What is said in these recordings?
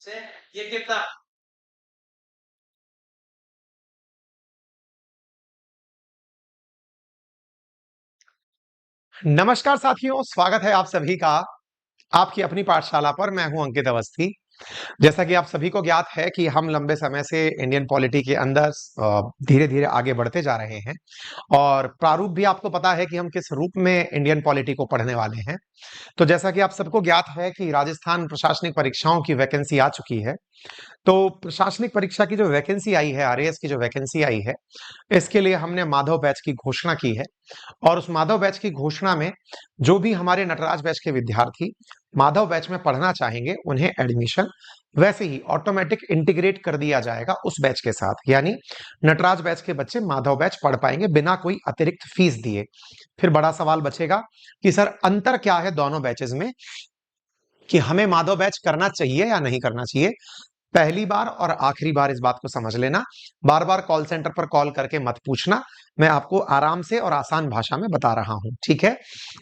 से ये कितना नमस्कार साथियों, स्वागत है आप सभी का आपकी अपनी पाठशाला पर। मैं हूं अंकित अवस्थी। जैसा कि आप सभी को ज्ञात है कि हम लंबे समय से इंडियन पॉलिटी के अंदर धीरे धीरे आगे बढ़ते जा रहे हैं और प्रारूप भी आपको पता है कि हम किस रूप में इंडियन पॉलिटी को पढ़ने वाले हैं। तो जैसा कि आप सबको ज्ञात है कि राजस्थान प्रशासनिक परीक्षाओं की वैकेंसी आ चुकी है। तो प्रशासनिक परीक्षा की जो वैकेंसी आई है, आरएएस की जो वैकेंसी आई है, इसके लिए हमने माधव बैच की घोषणा की है। और उस माधव बैच की घोषणा में जो भी हमारे नटराज बैच के विद्यार्थी माधव बैच में पढ़ना चाहेंगे, उन्हें एडमिशन वैसे ही ऑटोमेटिक इंटीग्रेट कर दिया जाएगा उस बैच के साथ। यानी नटराज बैच के बच्चे माधव बैच पढ़ पाएंगे बिना कोई अतिरिक्त फीस दिए। फिर बड़ा सवाल बचेगा कि सर अंतर क्या है दोनों बैचेस में, कि हमें माधव बैच करना चाहिए या नहीं करना चाहिए। पहली बार और आखिरी बार इस बात को समझ लेना। बार बार कॉल सेंटर पर कॉल करके मत पूछना। मैं आपको आराम से और आसान भाषा में बता रहा हूं, ठीक है।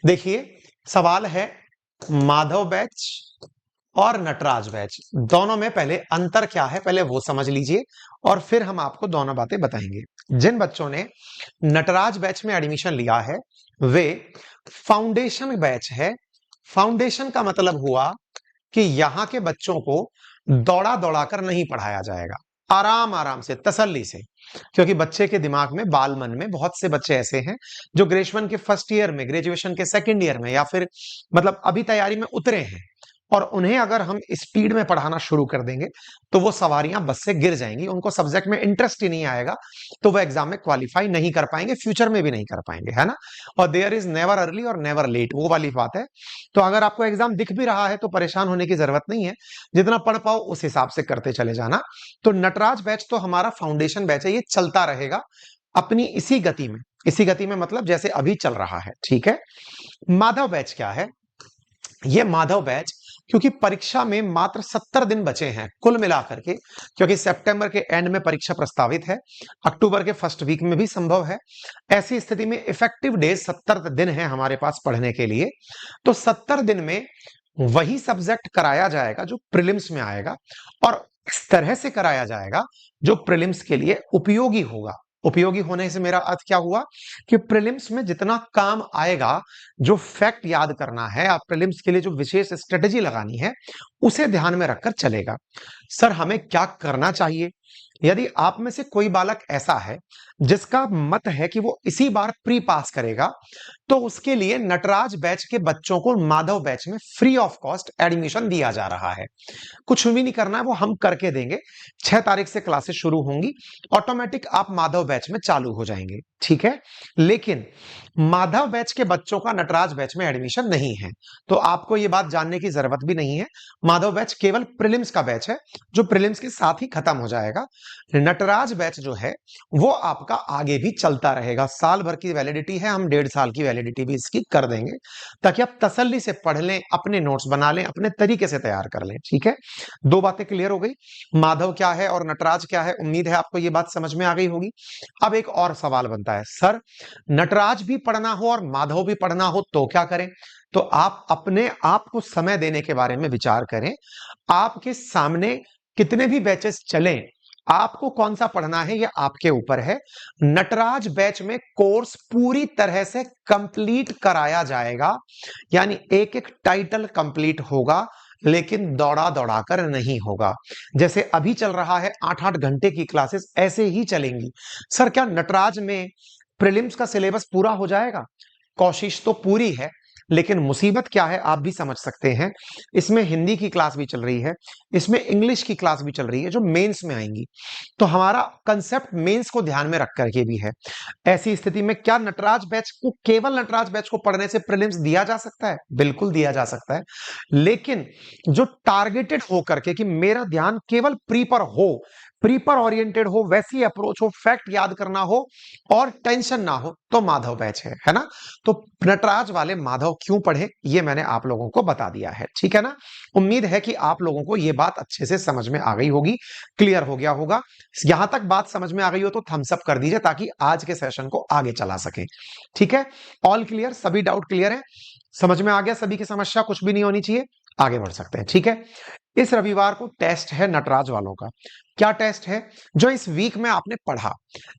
देखिए, सवाल है माधव बैच और नटराज बैच दोनों में पहले अंतर क्या है, पहले वो समझ लीजिए और फिर हम आपको दोनों बातें बताएंगे। जिन बच्चों ने नटराज बैच में एडमिशन लिया है वे फाउंडेशन बैच है। फाउंडेशन का मतलब हुआ कि यहां के बच्चों को दौड़ा दौड़ा कर नहीं पढ़ाया जाएगा, आराम आराम से, तसल्ली से। क्योंकि बच्चे के दिमाग में, बाल मन में बहुत से बच्चे ऐसे हैं जो ग्रेजुएशन के फर्स्ट ईयर में, ग्रेजुएशन के सेकंड ईयर में, या फिर मतलब अभी तैयारी में उतरे हैं। और उन्हें अगर हम स्पीड में पढ़ाना शुरू कर देंगे तो वो सवारियां बस से गिर जाएंगी, उनको सब्जेक्ट में इंटरेस्ट ही नहीं आएगा, तो वो एग्जाम में क्वालिफाई नहीं कर पाएंगे, फ्यूचर में भी नहीं कर पाएंगे, है ना। और देयर इज नेवर अर्ली और नेवर लेट, वो वाली बात है। तो अगर आपको एग्जाम दिख भी रहा है तो परेशान होने की जरूरत नहीं है, जितना पढ़ पाओ उस हिसाब से करते चले जाना। तो नटराज बैच तो हमारा फाउंडेशन बैच है, ये चलता रहेगा अपनी इसी गति में। इसी गति में मतलब जैसे अभी चल रहा है, ठीक है। माधव बैच क्या है? ये माधव बैच, क्योंकि परीक्षा में मात्र 70 दिन बचे हैं कुल मिलाकर के, क्योंकि सितंबर के एंड में परीक्षा प्रस्तावित है, अक्टूबर के फर्स्ट वीक में भी संभव है। ऐसी स्थिति में इफेक्टिव डेज 70 दिन है हमारे पास पढ़ने के लिए। तो 70 दिन में वही सब्जेक्ट कराया जाएगा जो प्रीलिम्स में आएगा, और इस तरह से कराया जाएगा जो प्रीलिम्स के लिए उपयोगी होगा। उपयोगी होने से मेरा अर्थ क्या हुआ कि प्रीलिम्स में जितना काम आएगा, जो फैक्ट याद करना है, आप प्रीलिम्स के लिए जो विशेष स्ट्रेटेजी लगानी है, उसे ध्यान में रखकर चलेगा। सर हमें क्या करना चाहिए? यदि आप में से कोई बालक ऐसा है जिसका मत है कि वो इसी बार प्री पास करेगा, तो उसके लिए नटराज बैच के बच्चों को माधव बैच में फ्री ऑफ कॉस्ट एडमिशन दिया जा रहा है। कुछ भी नहीं करना है, वो हम करके देंगे। 6 तारीख से क्लासेस शुरू होंगी, ऑटोमेटिक आप माधव बैच में चालू हो जाएंगे, ठीक है। लेकिन माधव बैच के बच्चों का नटराज बैच में एडमिशन नहीं है, तो आपको यह बात जानने की जरूरत भी नहीं है। माधव बैच केवल प्रीलिम्स का बैच है, जो प्रीलिम्स के साथ ही खत्म हो जाएगा। नटराज बैच जो है वो आपका आगे भी चलता रहेगा। साल भर की वैलिडिटी है, हम 1.5 साल की वैलिडिटी भी इसकी कर देंगे, ताकि आप तसल्ली से पढ़ लें, अपने नोट्स बना लें, अपने तरीके से तैयार कर लें, ठीक है। दो बातें क्लियर हो गई, माधव क्या है और नटराज क्या है। उम्मीद है आपको ये बात समझ में आ गई होगी। अब एक और सवाल बनता है, सर नटराज भी पढ़ना हो और माधव भी पढ़ना हो तो क्या करें? तो आप अपने आप को समय देने के बारे में विचार करें। आपके सामने कितने भी बैचेस चलें, आपको कौन सा पढ़ना है यह आपके ऊपर है। नटराज बैच में कोर्स पूरी तरह से कंप्लीट कराया जाएगा, यानी एक एक टाइटल कंप्लीट होगा, लेकिन दौड़ा दौड़ा कर नहीं होगा। जैसे अभी चल रहा है 8-8 घंटे की क्लासेस, ऐसे ही चलेंगी। सर क्या नटराज में प्रीलिम्स का सिलेबस पूरा हो जाएगा? कोशिश तो पूरी है, लेकिन मुसीबत क्या है आप भी समझ सकते हैं। इसमें हिंदी की क्लास भी चल रही है, इसमें इंग्लिश की क्लास भी चल रही है जो मेंस में आएंगी। तो हमारा कंसेप्ट मेंस को ध्यान में रख करके भी है। ऐसी स्थिति में क्या नटराज बैच को, केवल नटराज बैच को पढ़ने से प्रीलिम्स दिया जा सकता है? बिल्कुल दिया जा सकता है, लेकिन जो टारगेटेड हो करके कि मेरा ध्यान केवल प्री पर हो, प्री पर ओरिएंटेड हो, वैसी अप्रोच हो, फैक्ट याद करना हो और टेंशन ना हो, तो माधव बैच है ना। तो नटराज वाले माधव क्यों पढ़े, ये मैंने आप लोगों को बता दिया है, ठीक है ना। उम्मीद है कि आप लोगों को ये बात अच्छे से समझ में आ गई होगी, क्लियर हो गया होगा। यहां तक बात समझ में आ गई हो तो थम्स अप कर दीजिए, ताकि आज के सेशन को आगे चला सके, ठीक है। ऑल क्लियर, सभी डाउट क्लियर है, समझ में आ गया सभी की समस्या, कुछ भी नहीं होनी चाहिए, आगे बढ़ सकते हैं, ठीक है। इस रविवार को टेस्ट है नटराज वालों का। क्या टेस्ट है? जो इस वीक में आपने पढ़ा,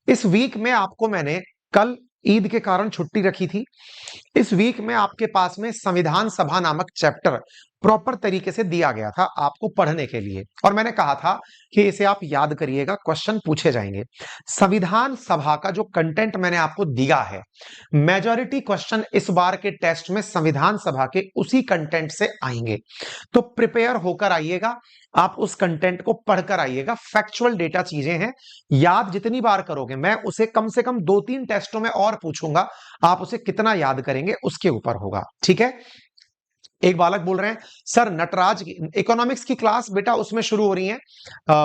इस वीक में आपको मैंने कल ईद के कारण छुट्टी रखी थी। इस वीक में आपके पास में संविधान सभा नामक चैप्टर प्रॉपर तरीके से दिया गया था आपको पढ़ने के लिए, और मैंने कहा था कि इसे आप याद करिएगा, क्वेश्चन पूछे जाएंगे। संविधान सभा का जो कंटेंट मैंने आपको दिया है, मेजॉरिटी क्वेश्चन इस बार के टेस्ट में संविधान सभा के उसी कंटेंट से आएंगे। तो प्रिपेयर होकर आइएगा, आप उस कंटेंट को पढ़कर आइएगा। फैक्चुअल डेटा चीजें हैं, याद जितनी बार करोगे, मैं उसे कम से कम 2-3 टेस्टों में और पूछूंगा, आप उसे कितना याद करेंगे उसके ऊपर होगा। ठीक है। एक बालक बोल रहे हैं सर नटराज इकोनॉमिक्स की क्लास बेटा उसमें शुरू हो रही है,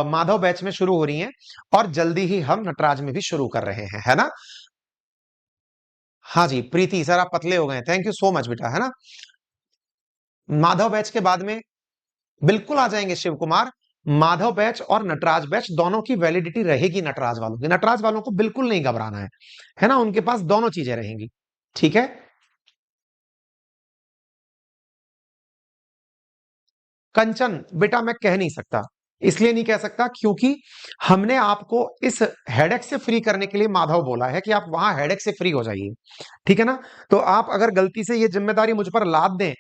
माधव बैच में शुरू हो रही है, और जल्दी ही हम नटराज में भी शुरू कर रहे हैं, है ना। हाँ जी प्रीति सर, आप पतले हो गए, थैंक यू सो मच बेटा, है ना। माधव बैच के बाद में बिल्कुल आ जाएंगे शिव कुमार। माधव बैच और नटराज बैच दोनों की वैलिडिटी रहेगी नटराज वालों की। नटराज वालों को बिल्कुल नहीं घबराना है ना, उनके पास दोनों चीजें रहेंगी। ठीक है। कंचन बेटा मैं कह नहीं सकता, इसलिए नहीं कह सकता क्योंकि हमने आपको इस हेडेक से फ्री करने के लिए माधव बोला है कि आप वहां हेडेक से फ्री हो जाइए। ठीक है ना। तो आप अगर गलती से ये जिम्मेदारी मुझ पर लाद दें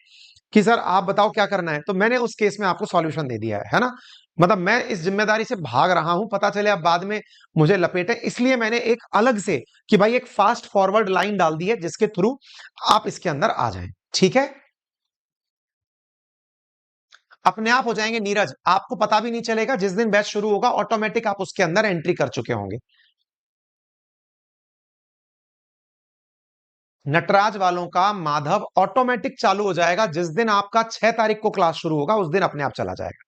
कि सर आप बताओ क्या करना है, तो मैंने उस केस में आपको सॉल्यूशन दे दिया है ना। मतलब मैं इस जिम्मेदारी से भाग रहा हूं, पता चले अब बाद में मुझे लपेटे, इसलिए मैंने एक अलग से कि भाई एक फास्ट फॉरवर्ड लाइन डाल दी है जिसके थ्रू आप इसके अंदर आ जाएं। ठीक है। अपने आप हो जाएंगे नीरज, आपको पता भी नहीं चलेगा, जिस दिन बैच शुरू होगा ऑटोमेटिक आप उसके अंदर एंट्री कर चुके होंगे। नटराज वालों का माधव ऑटोमेटिक चालू हो जाएगा, जिस दिन आपका 6 तारीख को क्लास शुरू होगा उस दिन अपने आप चला जाएगा।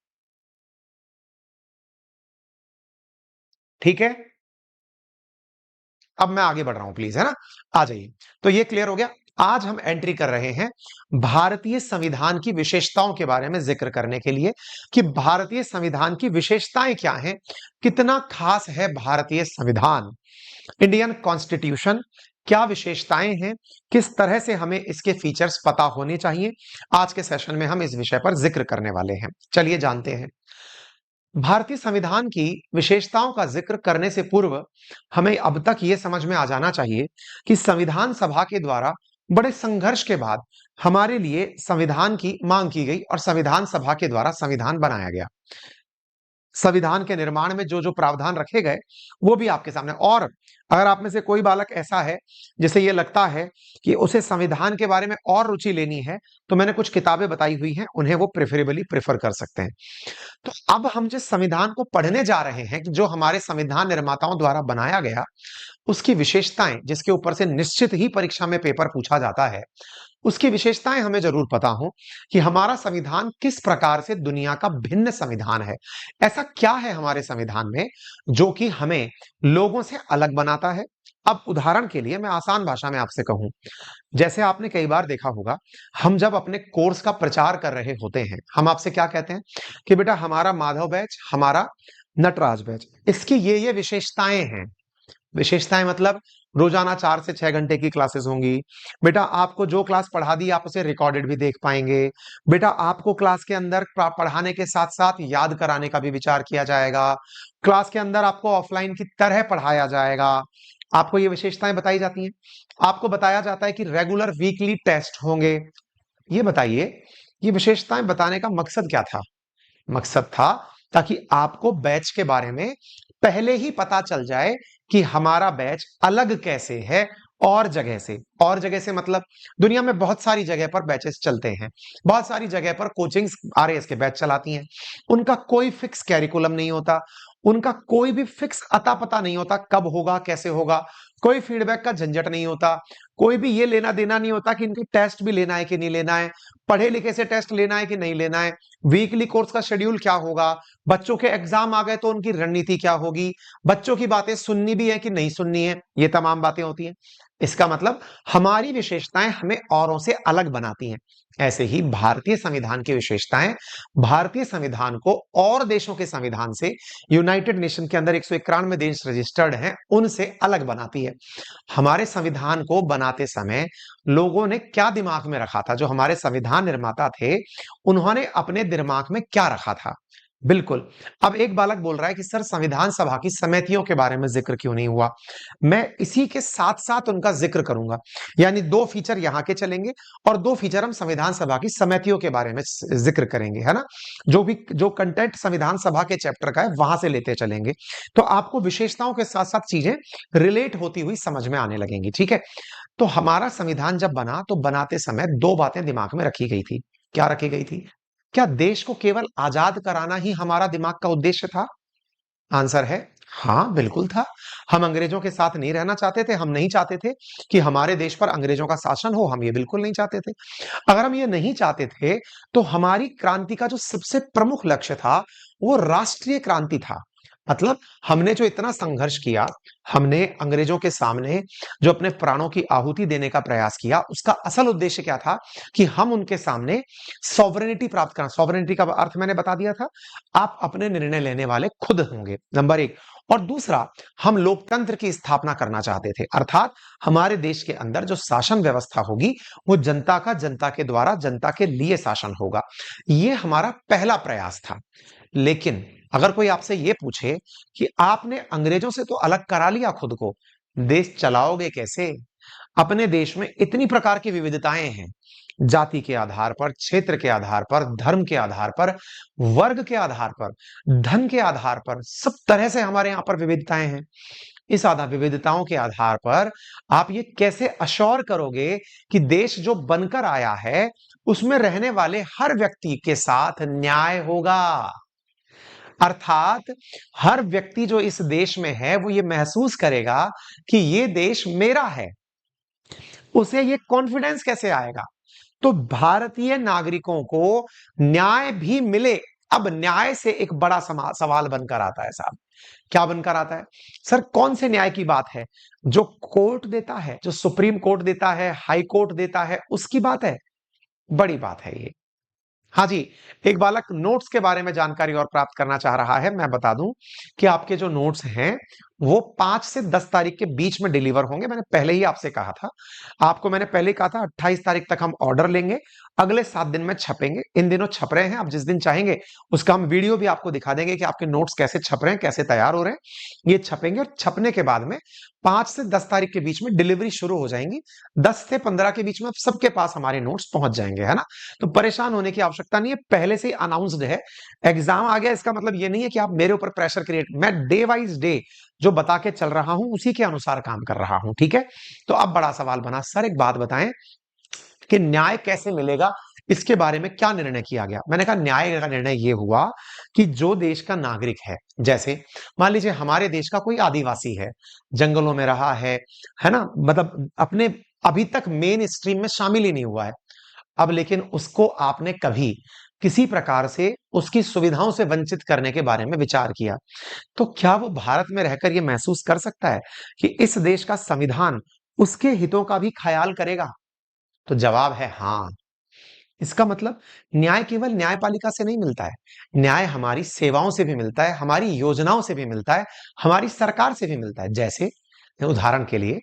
ठीक है। अब मैं आगे बढ़ रहा हूं प्लीज, है ना। आ जाइए। तो ये क्लियर हो गया। आज हम एंट्री कर रहे हैं भारतीय संविधान की विशेषताओं के बारे में जिक्र करने के लिए कि भारतीय संविधान की विशेषताएं क्या हैं, कितना खास है भारतीय संविधान, इंडियन कॉन्स्टिट्यूशन, क्या विशेषताएं हैं, किस तरह से हमें इसके फीचर्स पता होने चाहिए। आज के सेशन में हम इस विषय पर जिक्र करने वाले हैं। चलिए जानते हैं। भारतीय संविधान की विशेषताओं का जिक्र करने से पूर्व हमें अब तक ये समझ में आ जाना चाहिए कि संविधान सभा के द्वारा बड़े संघर्ष के बाद हमारे लिए संविधान की मांग की गई और संविधान सभा के द्वारा संविधान बनाया गया। संविधान के निर्माण में जो जो प्रावधान रखे गए वो भी आपके सामने। और अगर आप में से कोई बालक ऐसा है जिसे ये लगता है कि उसे संविधान के बारे में और रुचि लेनी है, तो मैंने कुछ किताबें बताई हुई हैं, उन्हें वो प्रेफरेबली प्रेफर कर सकते हैं। तो अब हम जिस संविधान को पढ़ने जा रहे हैं कि जो हमारे संविधान निर्माताओं द्वारा बनाया गया, उसकी विशेषताएं, जिसके ऊपर से निश्चित ही परीक्षा में पेपर पूछा जाता है, उसकी विशेषताएं हमें जरूर पता हो कि हमारा संविधान किस प्रकार से दुनिया का भिन्न संविधान है। ऐसा क्या है हमारे संविधान में जो कि हमें लोगों से अलग बनाता है। अब उदाहरण के लिए मैं आसान भाषा में आपसे कहूं, जैसे आपने कई बार देखा होगा, हम जब अपने कोर्स का प्रचार कर रहे होते हैं, हम आपसे क्या कहते हैं कि बेटा हमारा माधव बैच, हमारा नटराज बैच, इसकी ये विशेषताएं हैं। विशेषताएं मतलब रोजाना 4 से 6 घंटे की क्लासेस होंगी। बेटा आपको जो क्लास पढ़ा दी आप उसे रिकॉर्डेड भी देख पाएंगे। बेटा आपको क्लास के अंदर पढ़ाने के साथ साथ याद कराने का भी विचार किया जाएगा। क्लास के अंदर आपको ऑफलाइन की तरह पढ़ाया जाएगा। आपको ये विशेषताएं बताई जाती हैं। आपको बताया जाता है कि रेगुलर वीकली टेस्ट होंगे। ये बताइए, ये विशेषताएं बताने का मकसद क्या था? मकसद था ताकि आपको बैच के बारे में पहले ही पता चल जाए कि हमारा बैच अलग कैसे है और जगह से। और जगह से मतलब दुनिया में बहुत सारी जगह पर बैचेस चलते हैं, बहुत सारी जगह पर कोचिंग्स आरएएस के बैच चलाती हैं। उनका कोई फिक्स कैरिकुलम नहीं होता, उनका कोई भी फिक्स अता पता नहीं होता कब होगा कैसे होगा, कोई फीडबैक का झंझट नहीं होता, कोई भी ये लेना देना नहीं होता कि इनके टेस्ट भी लेना है कि नहीं लेना है, पढ़े लिखे से टेस्ट लेना है कि नहीं लेना है, वीकली कोर्स का शेड्यूल क्या होगा, बच्चों के एग्जाम आ गए तो उनकी रणनीति क्या होगी, बच्चों की बातें सुननी भी है कि नहीं सुननी है, ये तमाम बातें होती हैं। इसका मतलब हमारी विशेषताएं हमें औरों से अलग बनाती हैं। ऐसे ही भारतीय संविधान की विशेषताएं भारतीय संविधान को और देशों के संविधान से, यूनाइटेड नेशन के अंदर 191 देश रजिस्टर्ड हैं, उनसे अलग बनाती है। हमारे संविधान को बनाते समय लोगों ने क्या दिमाग में रखा था, जो हमारे संविधान निर्माता थे उन्होंने अपने दिमाग में क्या रखा था। बिल्कुल। अब एक बालक बोल रहा है कि सर संविधान सभा की समितियों के बारे में जिक्र क्यों नहीं हुआ। मैं इसी के साथ साथ उनका जिक्र करूंगा, यानी दो फीचर यहां के चलेंगे और दो फीचर हम संविधान सभा की समितियों के बारे में जिक्र करेंगे, है ना। जो कंटेंट संविधान सभा के चैप्टर का है वहां से लेते चलेंगे, तो आपको विशेषताओं के साथ साथ चीजें रिलेट होती हुई समझ में आने लगेंगी, ठीक है। तो हमारा संविधान जब बना तो बनाते समय दो बातें दिमाग में रखी गई थी। क्या रखी गई थी? क्या देश को केवल आजाद कराना ही हमारा दिमाग का उद्देश्य था? आंसर है हाँ, बिल्कुल था। हम अंग्रेजों के साथ नहीं रहना चाहते थे, हम नहीं चाहते थे कि हमारे देश पर अंग्रेजों का शासन हो, हम ये बिल्कुल नहीं चाहते थे। अगर हम ये नहीं चाहते थे तो हमारी क्रांति का जो सबसे प्रमुख लक्ष्य था वो राष्ट्रीय क्रांति था। मतलब हमने जो इतना संघर्ष किया, हमने अंग्रेजों के सामने जो अपने प्राणों की आहुति देने का प्रयास किया, उसका असल उद्देश्य क्या था कि हम उनके सामने सॉवरेनिटी प्राप्त करना। सॉवरेनिटी का अर्थ मैंने बता दिया था, आप अपने निर्णय लेने वाले खुद होंगे, नंबर एक। और दूसरा, हम लोकतंत्र की स्थापना करना चाहते थे, अर्थात हमारे देश के अंदर जो शासन व्यवस्था होगी वो जनता का, जनता के द्वारा, जनता के लिए शासन होगा। ये हमारा पहला प्रयास था। लेकिन अगर कोई आपसे ये पूछे कि आपने अंग्रेजों से तो अलग करा लिया खुद को, देश चलाओगे कैसे? अपने देश में इतनी प्रकार की विविधताएं हैं, जाति के आधार पर, क्षेत्र के आधार पर, धर्म के आधार पर, वर्ग के आधार पर, धन के आधार पर, सब तरह से हमारे यहां पर विविधताएं हैं। इस आधार विविधताओं के आधार पर आप ये कैसे अश्योर करोगे कि देश जो बनकर आया है उसमें रहने वाले हर व्यक्ति के साथ न्याय होगा? अर्थात हर व्यक्ति जो इस देश में है वो ये महसूस करेगा कि ये देश मेरा है। उसे ये कॉन्फिडेंस कैसे आएगा? तो भारतीय नागरिकों को न्याय भी मिले। अब न्याय से एक बड़ा सवाल बनकर आता है साहब। क्या बनकर आता है? सर कौन से न्याय की बात है? जो कोर्ट देता है, जो सुप्रीम कोर्ट देता है, हाई कोर्ट देता है, उसकी बात है? बड़ी बात है ये। हाँ जी, एक बालक नोट्स के बारे में जानकारी और प्राप्त करना चाह रहा है। मैं बता दूं कि आपके जो नोट्स हैं वो 5 से 10 तारीख के बीच में डिलीवर होंगे। मैंने पहले ही आपसे कहा था, आपको मैंने पहले ही कहा था 28 तारीख तक हम ऑर्डर लेंगे, अगले 7 दिन में छपेंगे। इन दिनों छप रहे हैं, आप जिस दिन चाहेंगे उसका हम वीडियो भी आपको दिखा देंगे कि आपके नोट्स कैसे छप रहे हैं, कैसे तैयार हो रहे हैं। ये छपेंगे और छपने के बाद में 5 से 10 तारीख के बीच में डिलीवरी शुरू हो जाएंगी। 10 से 15 के बीच में सबके पास हमारे नोट्स पहुंच जाएंगे, है ना। तो परेशान होने की आवश्यकता नहीं है, पहले से ही अनाउंस्ड है। एग्जाम आ गया इसका मतलब ये नहीं है कि आप मेरे ऊपर प्रेशर क्रिएट, मैं डे वाइज डे जो बता के चल रहा हूं उसी के अनुसार काम कर रहा हूं, ठीक है। तो अब बड़ा सवाल बना, सर एक बात बताएं कि न्याय कैसे मिलेगा, इसके बारे में क्या निर्णय किया गया? मैंने कहा न्याय का निर्णय यह हुआ कि जो देश का नागरिक है, जैसे मान लीजिए हमारे देश का कोई आदिवासी है, जंगलों में रहा है ना, मतलब अपने अभी तक मेन स्ट्रीम में शामिल ही नहीं हुआ है, अब लेकिन उसको आपने कभी किसी प्रकार से उसकी सुविधाओं से वंचित करने के बारे में विचार किया, तो क्या वो भारत में रहकर यह महसूस कर सकता है कि इस देश का संविधान उसके हितों का भी ख्याल करेगा? तो जवाब है हाँ। इसका मतलब न्याय केवल न्यायपालिका से नहीं मिलता है, न्याय हमारी सेवाओं से भी मिलता है, हमारी योजनाओं से भी मिलता है, हमारी सरकार से भी मिलता है। जैसे उदाहरण के लिए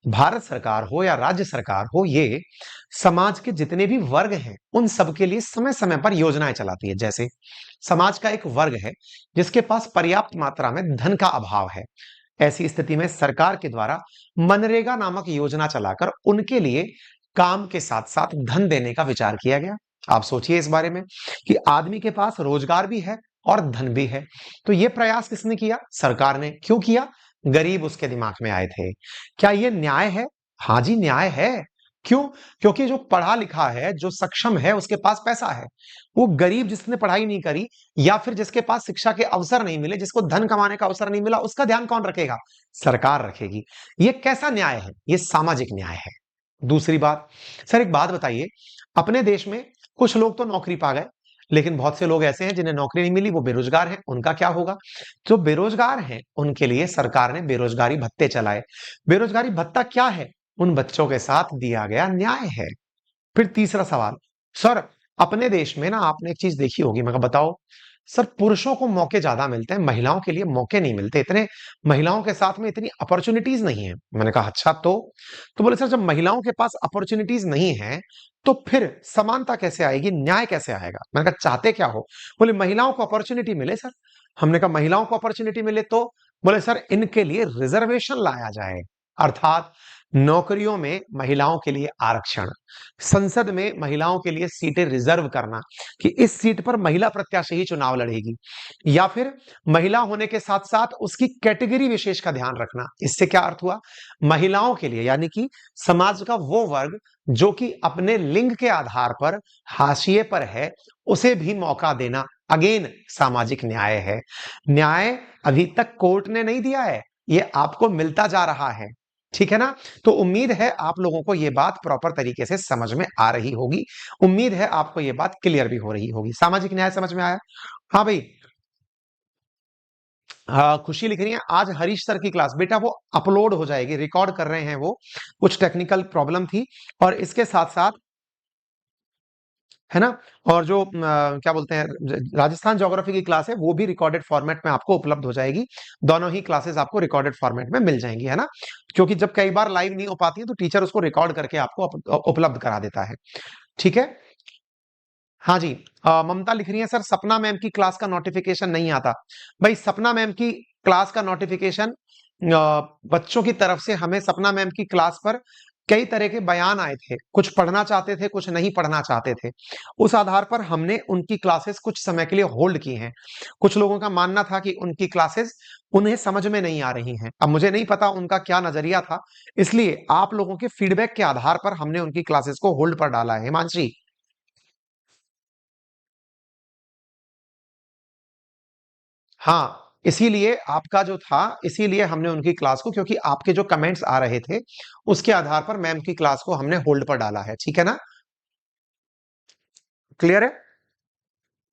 भारत सरकार हो या राज्य सरकार हो, ये समाज के जितने भी वर्ग हैं उन सबके लिए समय समय पर योजनाएं चलाती है। जैसे समाज का एक वर्ग है जिसके पास पर्याप्त मात्रा में धन का अभाव है, ऐसी स्थिति में सरकार के द्वारा मनरेगा नामक योजना चलाकर उनके लिए काम के साथ साथ धन देने का विचार किया गया। आप सोचिए इस बारे में कि आदमी के पास रोजगार भी है और धन भी है, तो यह प्रयास किसने किया? सरकार ने। क्यों किया? गरीब उसके दिमाग में आए थे। क्या यह न्याय है? हाँ जी, न्याय है। क्यों? क्योंकि जो पढ़ा लिखा है, जो सक्षम है, उसके पास पैसा है। वो गरीब जिसने पढ़ाई नहीं करी या फिर जिसके पास शिक्षा के अवसर नहीं मिले, जिसको धन कमाने का अवसर नहीं मिला, उसका ध्यान कौन रखेगा? सरकार रखेगी। ये कैसा न्याय है? ये सामाजिक न्याय है। दूसरी बात, सर एक बात बताइए, अपने देश में कुछ लोग तो नौकरी पा गए, लेकिन बहुत से लोग ऐसे हैं जिन्हें नौकरी नहीं मिली, वो बेरोजगार हैं, उनका क्या होगा? जो बेरोजगार हैं उनके लिए सरकार ने बेरोजगारी भत्ते चलाए। बेरोजगारी भत्ता क्या है? उन बच्चों के साथ दिया गया न्याय है। फिर तीसरा सवाल, सर अपने देश में ना आपने एक चीज देखी होगी, मैं कहा बताओ, सर पुरुषों को मौके ज्यादा मिलते हैं, महिलाओं के लिए मौके नहीं मिलते इतने, महिलाओं के साथ में इतनी अपॉर्चुनिटीज नहीं है। मैंने कहा अच्छा तो बोले सर जब महिलाओं के पास अपॉर्चुनिटीज नहीं है तो फिर समानता कैसे आएगी, न्याय कैसे आएगा? मैंने कहा चाहते क्या हो? बोले महिलाओं को अपॉर्चुनिटी मिले सर। हमने कहा महिलाओं को अपॉर्चुनिटी मिले तो? बोले सर इनके लिए रिजर्वेशन लाया जाए, अर्थात नौकरियों में महिलाओं के लिए आरक्षण, संसद में महिलाओं के लिए सीटें रिजर्व करना कि इस सीट पर महिला प्रत्याशी ही चुनाव लड़ेगी, या फिर महिला होने के साथ साथ उसकी कैटेगरी विशेष का ध्यान रखना। इससे क्या अर्थ हुआ? महिलाओं के लिए यानी कि समाज का वो वर्ग जो कि अपने लिंग के आधार पर हाशिए पर है, उसे भी मौका देना। अगेन सामाजिक न्याय है। न्याय अभी तक कोर्ट ने नहीं दिया है, ये आपको मिलता जा रहा है, ठीक है ना? तो उम्मीद है आप लोगों को यह बात प्रॉपर तरीके से समझ में आ रही होगी, उम्मीद है आपको यह बात क्लियर भी हो रही होगी। सामाजिक न्याय समझ में आया? हाँ भाई। हाँ, खुशी लिख रही है आज हरीश सर की क्लास, बेटा वो अपलोड हो जाएगी, रिकॉर्ड कर रहे हैं वो, कुछ टेक्निकल प्रॉब्लम थी। और इसके साथ साथ है ना, और जो क्या बोलते हैं राजस्थान ज्योग्राफी की क्लास है वो भी रिकॉर्डेड फॉर्मेट में आपको उपलब्ध हो जाएगी। दोनों ही क्लासेस आपको रिकॉर्डेड फॉर्मेट में मिल जाएंगी, है ना, क्योंकि जब कई बार लाइव नहीं हो पाती है तो टीचर उसको रिकॉर्ड करके आपको उपलब्ध करा देता है, ठीक है। हाँ जी। ममता लिख रही है सर सपना मैम की क्लास का नोटिफिकेशन नहीं आता। भाई सपना मैम की क्लास का नोटिफिकेशन, बच्चों की तरफ से हमें सपना मैम की क्लास पर कई तरह के बयान आए थे, कुछ पढ़ना चाहते थे, कुछ नहीं पढ़ना चाहते थे। उस आधार पर हमने उनकी क्लासेस कुछ समय के लिए होल्ड की हैं। कुछ लोगों का मानना था कि उनकी क्लासेस उन्हें समझ में नहीं आ रही हैं। अब मुझे नहीं पता उनका क्या नजरिया था, इसलिए आप लोगों के फीडबैक के आधार पर हमने उनकी क्लासेस को होल्ड पर डाला है। हिमांशी, हाँ, इसीलिए आपका जो था, इसीलिए हमने उनकी क्लास को, क्योंकि आपके जो कमेंट्स आ रहे थे उसके आधार पर मैम की क्लास को हमने होल्ड पर डाला है, ठीक है ना? क्लियर है?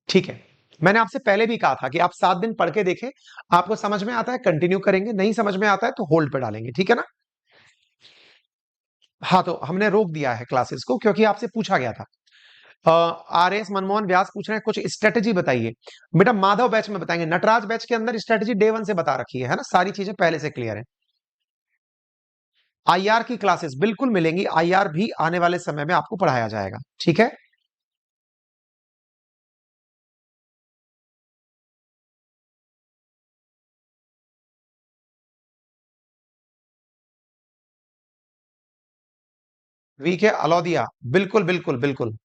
ठीक है। मैंने आपसे पहले भी कहा था कि आप 7 दिन पढ़ के देखें, आपको समझ में आता है कंटिन्यू करेंगे, नहीं समझ में आता है तो होल्ड पे डालेंगे, ठीक है ना? हाँ, तो हमने रोक दिया है क्लासेस को क्योंकि आपसे पूछा गया था। आर एस मनमोहन व्यास पूछ रहे हैं कुछ स्ट्रेटेजी बताइए। बेटा माधव बैच में बताएंगे, नटराज बैच के अंदर स्ट्रेटेजी डे 1 से बता रखी है ना, सारी चीजें पहले से क्लियर है। आईआर की क्लासेस बिल्कुल मिलेंगी, आईआर भी आने वाले समय में आपको पढ़ाया जाएगा, ठीक है। वी के अलोदिया, बिल्कुल बिल्कुल बिल्कुल।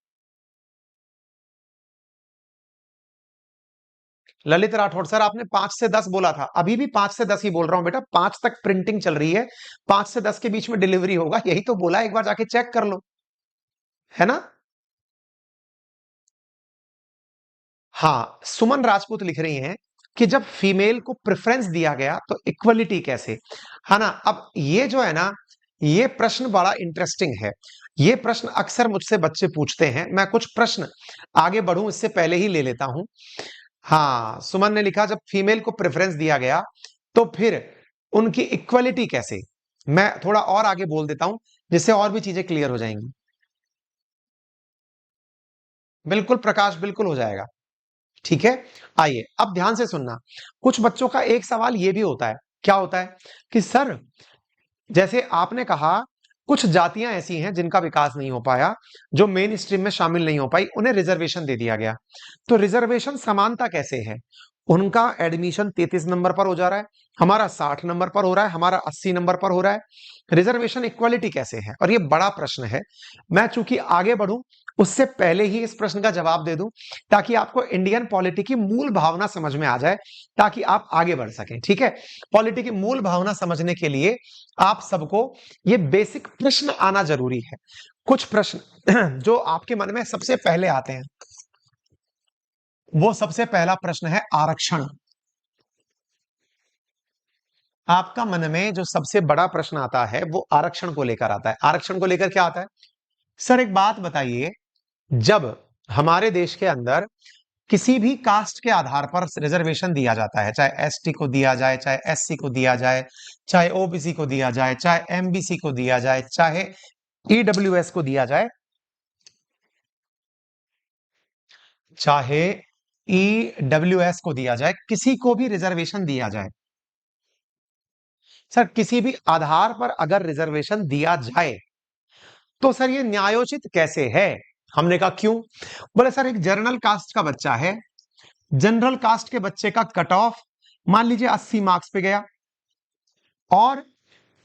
ललित राठौड़ सर आपने 5 से 10 बोला था, अभी भी 5 से 10 ही बोल रहा हूं बेटा, 5 तक प्रिंटिंग चल रही है, 5 से 10 के बीच में डिलीवरी होगा, यही तो बोला, एक बार जाके चेक कर लो, है ना? हाँ, सुमन राजपूत लिख रही हैं कि जब फीमेल को प्रेफरेंस दिया गया तो इक्वलिटी कैसे, है ना? अब ये जो है ना, ये प्रश्न बड़ा इंटरेस्टिंग है। ये प्रश्न अक्सर मुझसे बच्चे पूछते हैं, मैं कुछ प्रश्न आगे बढ़ूं इससे पहले ही ले लेता हूं। हाँ, सुमन ने लिखा जब फीमेल को प्रेफरेंस दिया गया तो फिर उनकी इक्वलिटी कैसे? मैं थोड़ा और आगे बोल देता हूं जिससे और भी चीजें क्लियर हो जाएंगी। बिल्कुल प्रकाश, बिल्कुल हो जाएगा, ठीक है। आइए अब ध्यान से सुनना। कुछ बच्चों का एक सवाल ये भी होता है, क्या होता है कि सर जैसे आपने कहा कुछ जातियां ऐसी हैं जिनका विकास नहीं हो पाया, जो मेन स्ट्रीम में शामिल नहीं हो पाई, उन्हें रिजर्वेशन दे दिया गया। तो रिजर्वेशन समानता कैसे है? उनका एडमिशन 33 नंबर पर हो जा रहा है, हमारा 60 नंबर पर हो रहा है, हमारा 80 नंबर पर हो रहा है। रिजर्वेशन इक्वालिटी कैसे है? और ये बड़ा प्रश्न है। मैं चूंकि आगे बढ़ूं उससे पहले ही इस प्रश्न का जवाब दे दूं ताकि आपको इंडियन पॉलिटी की मूल भावना समझ में आ जाए, ताकि आप आगे बढ़ सकें, ठीक है। पॉलिटी की मूल भावना समझने के लिए आप सबको ये बेसिक प्रश्न आना जरूरी है। कुछ प्रश्न जो आपके मन में सबसे पहले आते हैं, वो सबसे पहला प्रश्न है आरक्षण। आपका मन में जो सबसे बड़ा प्रश्न आता है वो आरक्षण को लेकर आता है। आरक्षण को लेकर क्या आता है? सर एक बात बताइए, जब हमारे देश के अंदर किसी भी कास्ट के आधार पर रिजर्वेशन दिया जाता है, चाहे एसटी को दिया जाए, चाहे एससी को दिया जाए, चाहे ओबीसी को दिया जाए, चाहे एमबीसी को दिया जाए, चाहे ईडब्ल्यूएस को दिया जाए, चाहे ईडब्ल्यूएस को दिया जाए, किसी को भी रिजर्वेशन दिया जाए। सर किसी भी आधार पर अगर रिजर्वेशन दिया जाए तो सर ये न्यायोचित कैसे है? हमने कहा क्यों? बोले सर एक जनरल कास्ट का बच्चा है, जनरल कास्ट के बच्चे का कट ऑफ मान लीजिए 80 मार्क्स पे गया, और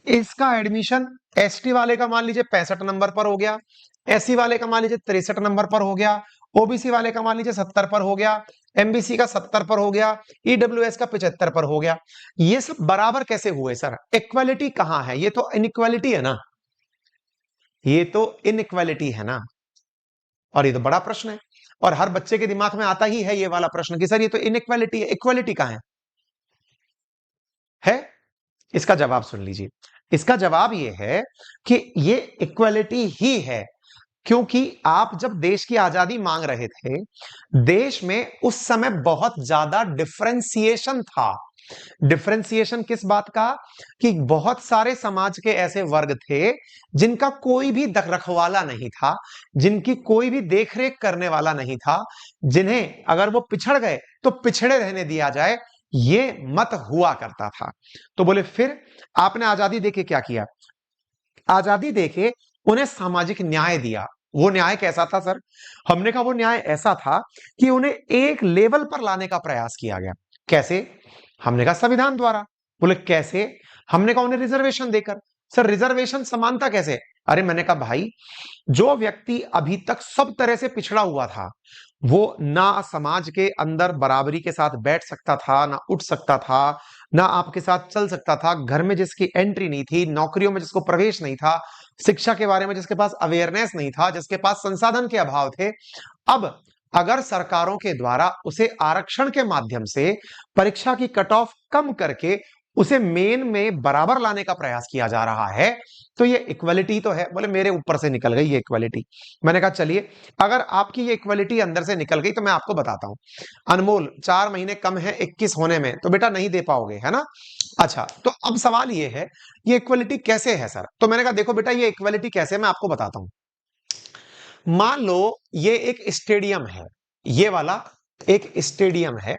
इसका एडमिशन एसटी वाले का मान लीजिए 65 नंबर पर हो गया, एससी वाले का मान लीजिए 63 नंबर पर हो गया, ओबीसी वाले का मान लीजिए 70 पर हो गया, एमबीसी का 70 पर हो गया, ईडब्ल्यूएस का 75 पर हो गया। ये सब बराबर कैसे हुए सर? इक्वालिटी कहां है? ये तो इनइक्वालिटी है ना, ये तो इनइक्वालिटी है ना। और ये तो बड़ा प्रश्न है, और हर बच्चे के दिमाग में आता ही है ये वाला प्रश्न कि सर ये तो इनइक्वालिटी है, इक्वालिटी कहां है? इसका जवाब सुन लीजिए। इसका जवाब ये है कि ये इक्वालिटी ही है, क्योंकि आप जब देश की आजादी मांग रहे थे, देश में उस समय बहुत ज्यादा डिफरेंशिएशन था। डिफरेंशिएशन किस बात का? कि बहुत सारे समाज के ऐसे वर्ग थे जिनका कोई भी रखवाला नहीं था, जिनकी कोई भी देखरेख करने वाला नहीं था, जिन्हें अगर वो पिछड़ गए तो पिछड़े रहने दिया जाए, ये मत हुआ करता था। तो बोले फिर आपने आजादी देके क्या किया? आजादी देके उन्हें सामाजिक न्याय दिया। वो न्याय कैसा था सर? हमने कहा वो न्याय ऐसा था कि उन्हें एक लेवल पर लाने का प्रयास किया गया। कैसे? हमने कहा संविधान द्वारा। बोले कैसे? हमने कहा उन्हें रिजर्वेशन देकर। सर रिजर्वेशन समानता कैसे? अरे मैंने कहा भाई, जो व्यक्ति अभी तक सब तरह से पिछड़ा हुआ था, वो ना समाज के अंदर बराबरी के साथ बैठ सकता था, ना उठ सकता था, ना आपके साथ चल सकता था, घर में जिसकी एंट्री नहीं थी, नौकरियों में जिसको प्रवेश नहीं था, शिक्षा के बारे में जिसके पास अवेयरनेस नहीं था, जिसके पास संसाधन के अभाव थे, अब अगर सरकारों के द्वारा उसे आरक्षण के माध्यम से परीक्षा की कट ऑफ कम करके उसे मेन में बराबर लाने का प्रयास किया जा रहा है, तो ये इक्वालिटी तो है। बोले मेरे ऊपर से निकल गई ये इक्वालिटी। मैंने कहा चलिए, अगर आपकी ये इक्वालिटी अंदर से निकल गई तो मैं आपको बताता हूं। अनमोल 4 महीने कम है 21 होने में, तो बेटा नहीं दे पाओगे, है ना? अच्छा, तो अब सवाल ये है, ये इक्वालिटी कैसे है सर? तो मैंने कहा देखो बेटा, ये इक्वालिटी कैसे है मैं आपको बताता हूं। मान लो ये एक स्टेडियम है, ये वाला एक स्टेडियम है,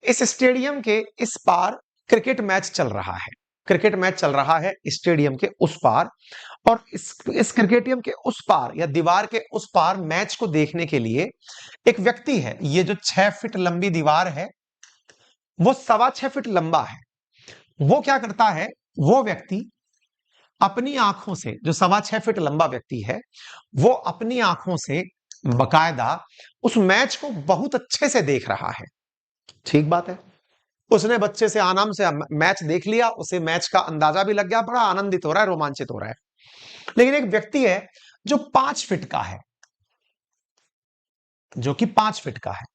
इस स्टेडियम के इस पार क्रिकेट मैच चल रहा है, क्रिकेट मैच चल रहा है स्टेडियम के उस पार, और इस क्रिकेटियम के उस पार या दीवार के उस पार मैच को देखने के लिए एक व्यक्ति है। ये जो 6 फीट लंबी दीवार है, वो 6.25 फीट लंबा है। वो क्या करता है? वो व्यक्ति अपनी आंखों से, जो 6.25 फीट लंबा व्यक्ति है, वो अपनी आंखों से बकायदा उस मैच को बहुत अच्छे से देख रहा है। ठीक बात है, उसने बच्चे से आराम से मैच देख लिया, उसे मैच का अंदाजा भी लग गया, बड़ा आनंदित हो रहा है, रोमांचित हो रहा है। लेकिन एक व्यक्ति है जो 5 फीट का है, जो कि 5 फीट का है।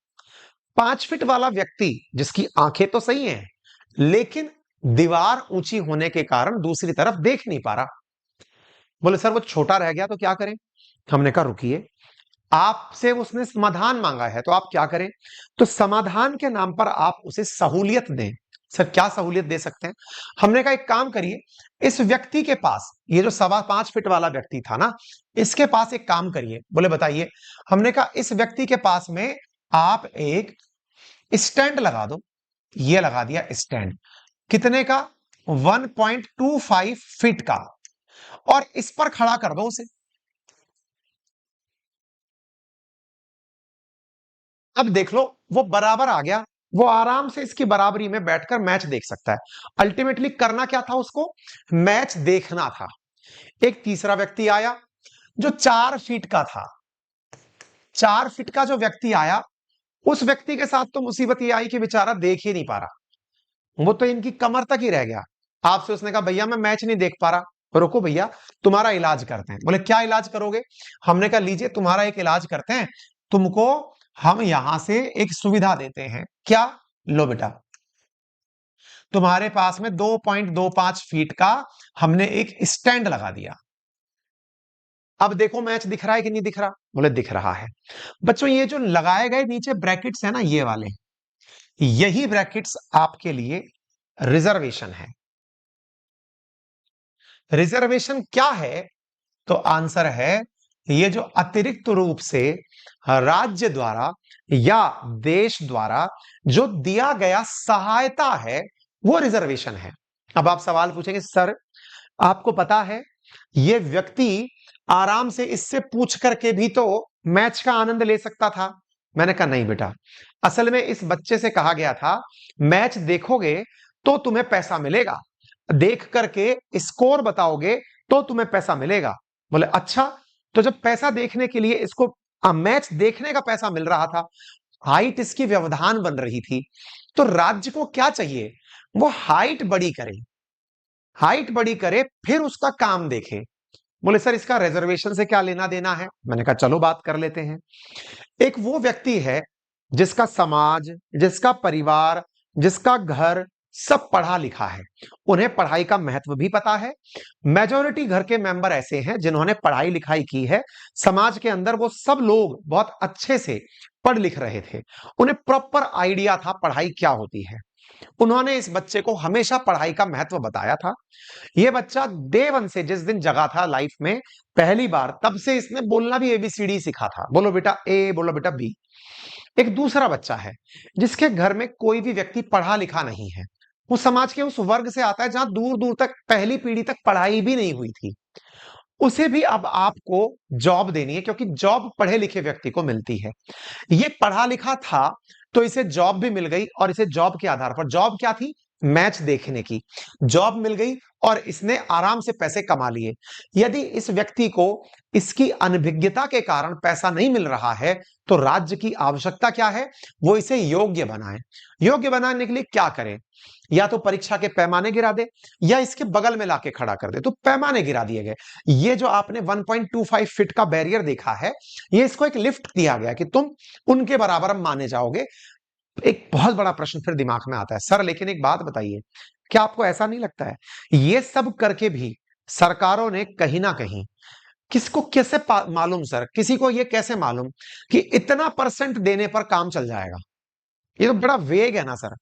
5 फीट वाला व्यक्ति, जिसकी आंखें तो सही हैं, लेकिन दीवार ऊंची होने के कारण दूसरी तरफ देख नहीं पा रहा। बोले सर वो छोटा रह गया तो क्या करें? हमने कहा रुकिए, आपसे उसने समाधान मांगा है तो आप क्या करें? तो समाधान के नाम पर आप उसे सहूलियत दें। सर क्या सहूलियत दे सकते हैं? हमने कहा एक काम करिए, इस व्यक्ति के पास, ये जो 5.25 फीट वाला व्यक्ति था ना, इसके पास एक काम करिए। बोले बताइए। हमने कहा इस व्यक्ति के पास में आप एक स्टैंड लगा दो। ये लगा दिया स्टैंड, कितने का? 1.25 फीट का, और इस पर खड़ा कर दो उसे। अब देख लो, वो बराबर आ गया, वो आराम से इसकी बराबरी में बैठकर मैच देख सकता है। अल्टीमेटली करना क्या था उसको? मैच देखना था। एक तीसरा व्यक्ति आया जो 4 फीट का था। 4 फीट का जो व्यक्ति आया, उस व्यक्ति के साथ तो मुसीबत ये आई कि बेचारा देख ही नहीं पा रहा, वो तो इनकी कमर तक ही रह गया। आपसे उसने कहा भैया मैं मैच नहीं देख पा रहा। रुको भैया, तुम्हारा इलाज करते हैं। बोले क्या इलाज करोगे? हमने कहा लीजिए तुम्हारा एक इलाज करते हैं, तुमको हम यहां से एक सुविधा देते हैं। क्या? लो बेटा, तुम्हारे पास में 2.25 फीट का हमने एक स्टैंड लगा दिया। अब देखो मैच दिख रहा है कि नहीं दिख रहा? बोले दिख रहा है। बच्चों ये जो लगाए गए नीचे ब्रैकेट्स है ना, ये वाले, यही ब्रैकेट्स आपके लिए रिजर्वेशन है। रिजर्वेशन क्या है? तो आंसर है ये जो अतिरिक्त रूप से राज्य द्वारा या देश द्वारा जो दिया गया सहायता है वो रिजर्वेशन है। अब आप सवाल पूछेंगे, सर आपको पता है ये व्यक्ति आराम से इससे पूछ करके भी तो मैच का आनंद ले सकता था। मैंने कहा नहीं बेटा, असल में इस बच्चे से कहा गया था मैच देखोगे तो तुम्हें पैसा मिलेगा, देख करके स्कोर बताओगे तो तुम्हें पैसा मिलेगा। बोले अच्छा, तो जब पैसा देखने के लिए इसको मैच देखने का पैसा मिल रहा था, हाइट इसकी व्यवधान बन रही थी, तो राज्य को क्या चाहिए, वो हाइट बड़ी करे, हाइट बड़ी करे फिर उसका काम देखे। बोले सर इसका रिजर्वेशन से क्या लेना देना है। मैंने कहा चलो बात कर लेते हैं। एक वो व्यक्ति है जिसका समाज, जिसका परिवार, जिसका घर सब पढ़ा लिखा है, उन्हें पढ़ाई का महत्व भी पता है। मेजॉरिटी घर के मेंबर ऐसे हैं जिन्होंने पढ़ाई लिखाई की है, समाज के अंदर वो सब लोग बहुत अच्छे से पढ़ लिख रहे थे, उन्हें प्रॉपर आइडिया था पढ़ाई क्या होती है। उन्होंने इस बच्चे को हमेशा पढ़ाई का महत्व बताया था। यह बच्चा डे वन से जिस दिन जगा था लाइफ में पहली बार, तब से इसने बोलना भी एबीसीडी सीखा था। बोलो बेटा ए, बोलो बेटा बी। एक दूसरा बच्चा है जिसके घर में कोई भी व्यक्ति पढ़ा लिखा नहीं है, वो समाज के उस वर्ग से आता है जहां दूर दूर तक पहली पीढ़ी तक पढ़ाई भी नहीं हुई थी। उसे भी अब आपको जॉब देनी है, क्योंकि जॉब पढ़े लिखे व्यक्ति को मिलती है। ये पढ़ा लिखा था तो इसे जॉब भी मिल गई, और इसे जॉब के आधार पर, जॉब क्या थी, मैच देखने की, जॉब मिल गई और इसने आराम से पैसे कमा लिए। यदि इस व्यक्ति को इसकी अनभिज्ञता के कारण पैसा नहीं मिल रहा है तो राज्य की आवश्यकता क्या है, वो इसे योग्य बनाए। योग्य बनाने के लिए क्या करे, या तो परीक्षा के पैमाने गिरा दे या इसके बगल में लाके खड़ा कर दे। तो पैमाने गिरा दिए गए। ये जो आपने 1.25 फीट का बैरियर देखा है, ये इसको एक लिफ्ट दिया गया कि तुम उनके बराबर माने जाओगे। एक बहुत बड़ा प्रश्न फिर दिमाग में आता है, सर लेकिन एक बात बताइए, क्या आपको ऐसा नहीं लगता है ये सब करके भी सरकारों ने कहीं ना कहीं, किसको कैसे मालूम सर, किसी को ये कैसे मालूम कि इतना परसेंट देने पर काम चल जाएगा। ये तो बड़ा वेग है ना सर।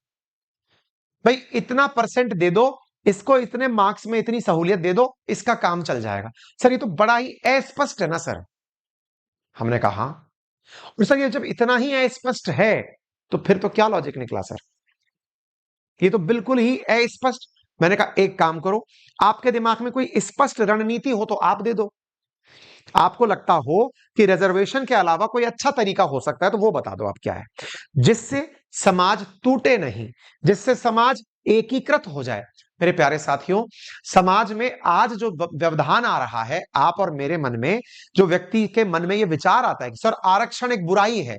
भाई इतना परसेंट दे दो, इसको इतने मार्क्स में इतनी सहूलियत दे दो, इसका काम चल जाएगा। सर ये तो बड़ा ही अस्पष्ट है ना सर। हमने कहा हाँ। और सर ये जब इतना ही अस्पष्ट है तो फिर तो क्या लॉजिक निकला सर, ये तो बिल्कुल ही अस्पष्ट। मैंने कहा एक काम करो, आपके दिमाग में कोई स्पष्ट रणनीति हो तो आप दे दो। आपको लगता हो कि रिजर्वेशन के अलावा कोई अच्छा तरीका हो सकता है तो वो बता दो आप क्या है, जिससे समाज टूटे नहीं, जिससे समाज एकीकृत हो जाए। मेरे प्यारे साथियों, समाज में आज जो व्यवधान आ रहा है, आप और मेरे मन में, जो व्यक्ति के मन में ये विचार आता है कि सर आरक्षण एक बुराई है,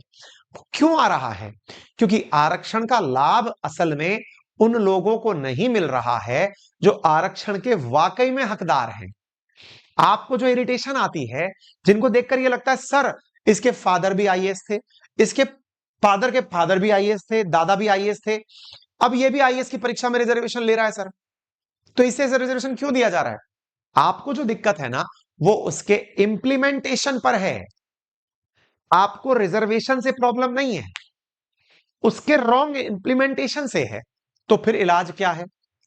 क्यों आ रहा है, क्योंकि आरक्षण का लाभ असल में उन लोगों को नहीं मिल रहा है जो आरक्षण के वाकई में हकदार हैं। आपको जो इरिटेशन आती है, जिनको देखकर ये लगता है सर इसके फादर भी आईएएस थे, इसके फादर के फादर भी आईएएस थे, दादा भी आईएएस थे, अब ये भी आईएएस की परीक्षा में रिजर्वेशन ले रहा है सर, तो इसे रिजर्वेशन क्यों दिया जा रहा है। आपको जो दिक्कत है ना, वो उसके इंप्लीमेंटेशन पर है। आपको रिजर्वेशन से प्रॉब्लम नहीं है, उसके रॉन्ग इंप्लीमेंटेशन से है। तो फिर इलाज क्या है,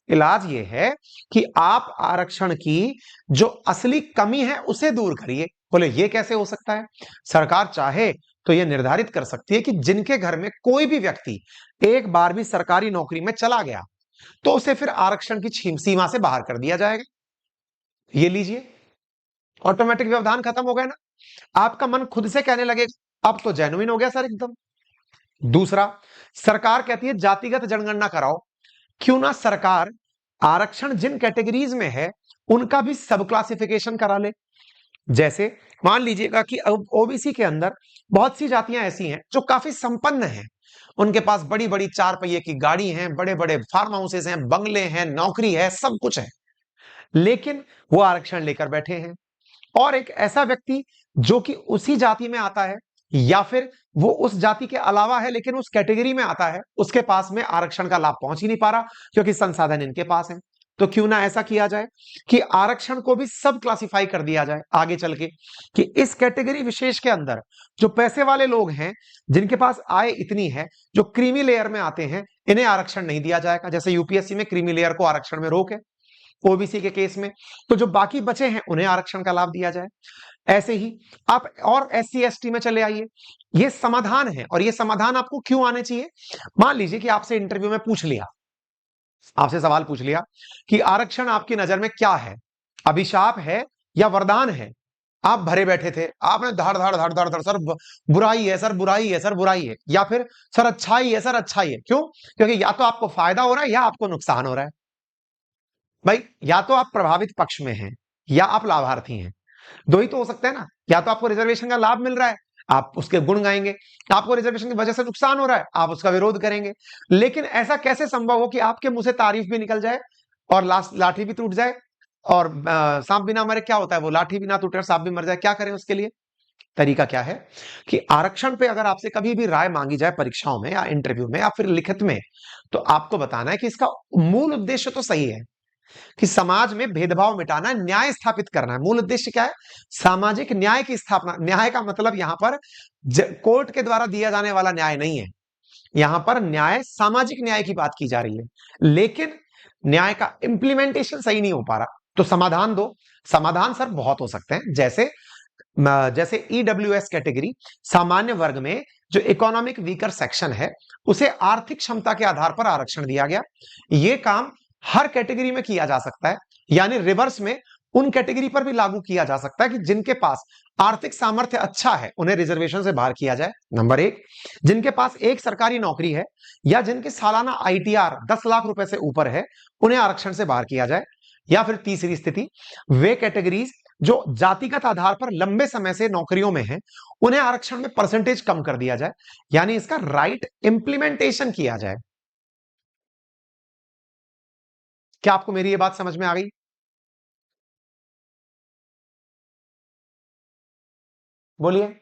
इलाज ये है कि आप आरक्षण की जो असली कमी है उसे दूर करिए। बोले ये कैसे हो सकता है, सरकार चाहे तो यह निर्धारित कर सकती है कि जिनके घर में कोई भी व्यक्ति एक बार भी सरकारी नौकरी में चला गया तो उसे फिर आरक्षण की सीमा से बाहर कर दिया जाएगा। ये लीजिए, ऑटोमेटिक व्यवधान खत्म हो गया ना। आपका मन खुद से कहने लगे अब तो जेन्युइन हो गया सर एकदम। दूसरा, सरकार कहती है जातिगत जनगणना कराओ, क्यों ना सरकार आरक्षण जिन कैटेगरीज में है उनका भी सब क्लासिफिकेशन करा ले। जैसे मान लीजिएगा कि ओबीसी के अंदर बहुत सी जातियां ऐसी हैं जो काफी संपन्न हैं, उनके पास बड़ी बड़ी 4 पहिए की गाड़ी हैं, बड़े बड़े फार्म हाउसेस हैं, बंगले हैं, नौकरी है, सब कुछ है, लेकिन वो आरक्षण लेकर बैठे हैं। और एक ऐसा व्यक्ति जो कि उसी जाति में आता है या फिर वो उस जाति के अलावा है लेकिन उस कैटेगरी में आता है, उसके पास में आरक्षण का लाभ पहुंच ही नहीं पा रहा क्योंकि संसाधन इनके पास है। तो क्यों ना ऐसा किया जाए कि आरक्षण को भी सब क्लासिफाई कर दिया जाए आगे चल के, कि इस कैटेगरी विशेष के अंदर जो पैसे वाले लोग हैं, जिनके पास आय इतनी है, जो क्रीमी लेयर में आते हैं, इन्हें आरक्षण नहीं दिया जाएगा। जैसे यूपीएससी में क्रीमी लेयर को आरक्षण में रोक है, ओबीसी के केस में, तो जो बाकी बचे हैं उन्हें आरक्षण का लाभ दिया जाए। ऐसे ही आप और एससी एसटी में चले आइए, ये समाधान है। और ये समाधान आपको क्यों आने चाहिए? मान लीजिए कि आपसे इंटरव्यू में पूछ लिया, आपसे सवाल पूछ लिया कि आरक्षण आपकी नजर में क्या है, अभिशाप है या वरदान है? आप भरे बैठे थे, आपने धड़ धड़ धड़ धड़ धड़, सर बुराई है, सर बुराई है, सर बुराई है, या फिर सर अच्छाई है, सर अच्छाई है। क्यों? क्योंकि या तो आपको फायदा हो रहा है या आपको नुकसान हो रहा है। भाई या तो आप प्रभावित पक्ष में हैं या आप लाभार्थी हैं, दो ही तो हो सकते हैं ना। या तो आपको रिजर्वेशन का लाभ मिल रहा है, आप उसके गुण गाएंगे, आपको रिजर्वेशन की वजह से नुकसान हो रहा है, आप उसका विरोध करेंगे। लेकिन ऐसा कैसे संभव हो कि आपके मुंह से तारीफ भी निकल जाए और लाठी भी टूट जाए? और सांप बिना मरे क्या होता है? वो लाठी भी ना टूटे और सांप भी मर जाए, क्या करें उसके लिए? तरीका क्या है कि आरक्षण पे अगर आपसे कभी भी राय मांगी जाए परीक्षाओं में या इंटरव्यू में या फिर लिखित में, तो आपको बताना है कि इसका मूल उद्देश्य तो सही है कि समाज में भेदभाव मिटाना, न्याय स्थापित करना है। मूल उद्देश्य क्या है? सामाजिक न्याय की स्थापना। न्याय का मतलब यहां पर कोर्ट के द्वारा दिया जाने वाला न्याय नहीं है, यहां पर न्याय सामाजिक न्याय की बात की जा रही है। लेकिन न्याय का इंप्लीमेंटेशन सही नहीं हो पा रहा, तो समाधान दो। समाधान सर बहुत हो सकते हैं, जैसे जैसे ईडब्ल्यूएस कैटेगरी, सामान्य वर्ग में जो इकोनॉमिक वीकर सेक्शन है, उसे आर्थिक क्षमता के आधार पर आरक्षण दिया गया। यह काम हर कैटेगरी में किया जा सकता है, यानी रिवर्स में उन कैटेगरी पर भी लागू किया जा सकता है कि जिनके पास आर्थिक सामर्थ्य अच्छा है उन्हें रिजर्वेशन से बाहर किया जाए। नंबर एक, जिनके पास एक सरकारी नौकरी है या जिनके सालाना आईटीआर 10 लाख रुपए से ऊपर है, उन्हें आरक्षण से बाहर किया जाए। या फिर तीसरी स्थिति, वे कैटेगरीज जो जातिगत आधार पर लंबे समय से नौकरियों में हैं, उन्हें आरक्षण में परसेंटेज कम कर दिया जाए, यानी इसका राइट इंप्लीमेंटेशन किया जाए। क्या आपको मेरी ये बात समझ में आ गई? बोलिए।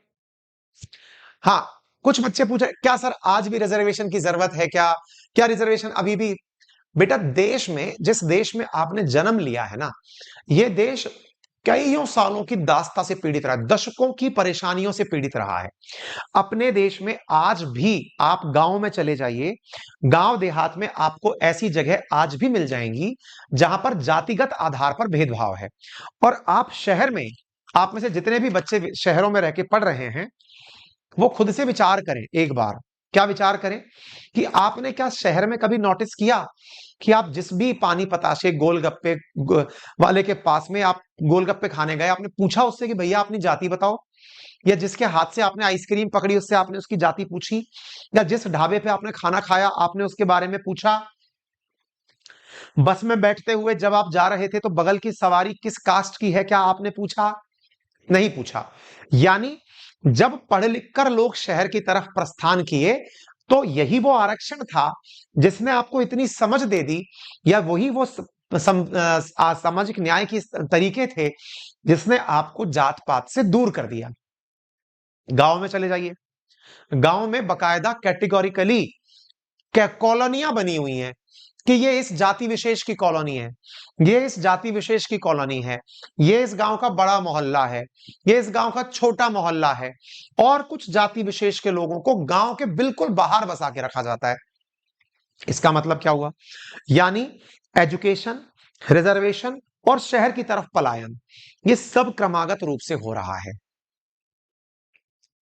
हाँ, कुछ बच्चे पूछे क्या सर आज भी रिजर्वेशन की जरूरत है क्या? क्या रिजर्वेशन अभी भी? बेटा, देश में, जिस देश में आपने जन्म लिया है ना, यह देश कईयों सालों की दास्ता से पीड़ित रहा है, दशकों की परेशानियों से पीड़ित रहा है। अपने देश में आज भी आप गांव में चले जाइए, गांव देहात में आपको ऐसी जगह आज भी मिल जाएंगी जहां पर जातिगत आधार पर भेदभाव है। और आप शहर में, आप में से जितने भी बच्चे शहरों में रह के पढ़ रहे हैं, वो खुद से विचार करें एक बार। क्या विचार करें कि आपने क्या शहर में कभी नोटिस किया कि आप जिस भी पानी पताशे गोलगप्पे वाले के पास में आप गोलगप्पे खाने गए, आपने पूछा उससे कि भैया अपनी जाति बताओ? या जिसके हाथ से आपने आइसक्रीम पकड़ी उससे आपने उसकी जाति पूछी? या जिस ढाबे पे आपने खाना खाया आपने उसके बारे में पूछा? बस में बैठते हुए जब आप जा रहे थे तो बगल की सवारी किस कास्ट की है, क्या आपने पूछा? नहीं पूछा। यानी जब पढ़ लिख कर लोग शहर की तरफ प्रस्थान किए, तो यही वो आरक्षण था जिसने आपको इतनी समझ दे दी, या वही वो सामाजिक न्याय के तरीके थे जिसने आपको जात पात से दूर कर दिया। गांव में चले जाइए, गांव में बकायदा कैटेगोरिकली कॉलोनियां बनी हुई हैं कि ये इस जाति विशेष की कॉलोनी है, ये इस जाति विशेष की कॉलोनी है, ये इस गांव का बड़ा मोहल्ला है, ये इस गांव का छोटा मोहल्ला है। और कुछ जाति विशेष के लोगों को गांव के बिल्कुल बाहर बसा के रखा जाता है। इसका मतलब क्या हुआ? यानी एजुकेशन, रिजर्वेशन और शहर की तरफ पलायन, ये सब क्रमागत रूप से हो रहा है।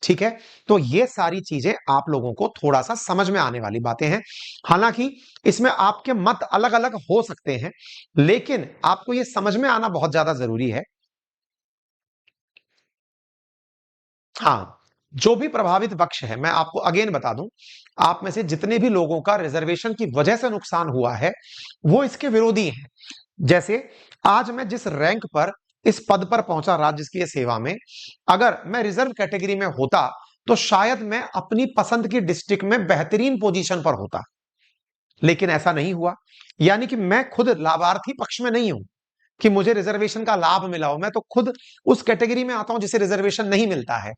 ठीक है, तो ये सारी चीजें आप लोगों को थोड़ा सा समझ में आने वाली बातें हैं। हालांकि इसमें आपके मत अलग अलग हो सकते हैं, लेकिन आपको ये समझ में आना बहुत ज्यादा जरूरी है। हाँ, जो भी प्रभावित पक्ष है, मैं आपको अगेन बता दूं, आप में से जितने भी लोगों का रिजर्वेशन की वजह से नुकसान हुआ है, वो इसके विरोधी हैं। जैसे आज मैं जिस रैंक पर, इस पद पर पहुंचा राजकीय सेवा में, अगर मैं रिजर्व कैटेगरी में होता तो शायद मैं अपनी पसंद की डिस्ट्रिक्ट में बेहतरीन पोजीशन पर होता। लेकिन ऐसा नहीं हुआ, यानी कि मैं खुद लाभार्थी पक्ष में नहीं हूं कि मुझे रिजर्वेशन का लाभ मिला हो। मैं तो खुद उस कैटेगरी में आता हूं जिसे रिजर्वेशन नहीं मिलता है।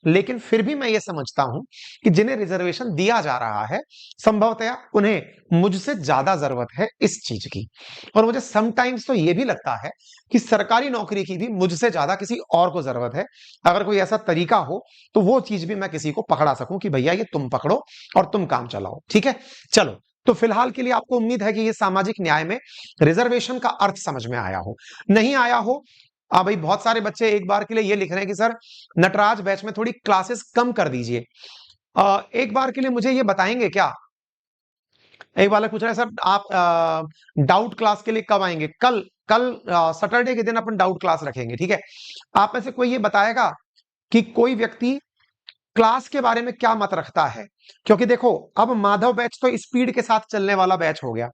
लेकिन फिर भी मैं ये समझता हूं कि जिन्हें रिजर्वेशन दिया जा रहा है, संभवतया उन्हें मुझसे ज्यादा जरूरत है इस चीज की। और मुझे समटाइम्स तो ये भी लगता है कि सरकारी नौकरी की भी मुझसे ज्यादा किसी और को जरूरत है। अगर कोई ऐसा तरीका हो तो वो चीज भी मैं किसी को पकड़ा सकूं कि भैया ये तुम पकड़ो और तुम काम चलाओ। ठीक है, चलो तो फिलहाल के लिए आपको उम्मीद है कि ये सामाजिक न्याय में रिजर्वेशन का अर्थ समझ में आया हो। नहीं आया हो, भाई बहुत सारे बच्चे एक बार के लिए ये लिख रहे हैं कि सर नटराज बैच में थोड़ी क्लासेस कम कर दीजिए। एक बार के लिए मुझे ये बताएंगे क्या? एक बालक पूछ रहा है, सर आप डाउट क्लास के लिए कब आएंगे? कल कल सैटरडे के दिन अपन डाउट क्लास रखेंगे, ठीक है? आप में से कोई ये बताएगा कि कोई व्यक्ति क्लास के बारे में क्या मत रखता है? क्योंकि देखो, अब माधव बैच तो स्पीड के साथ चलने वाला बैच हो गया।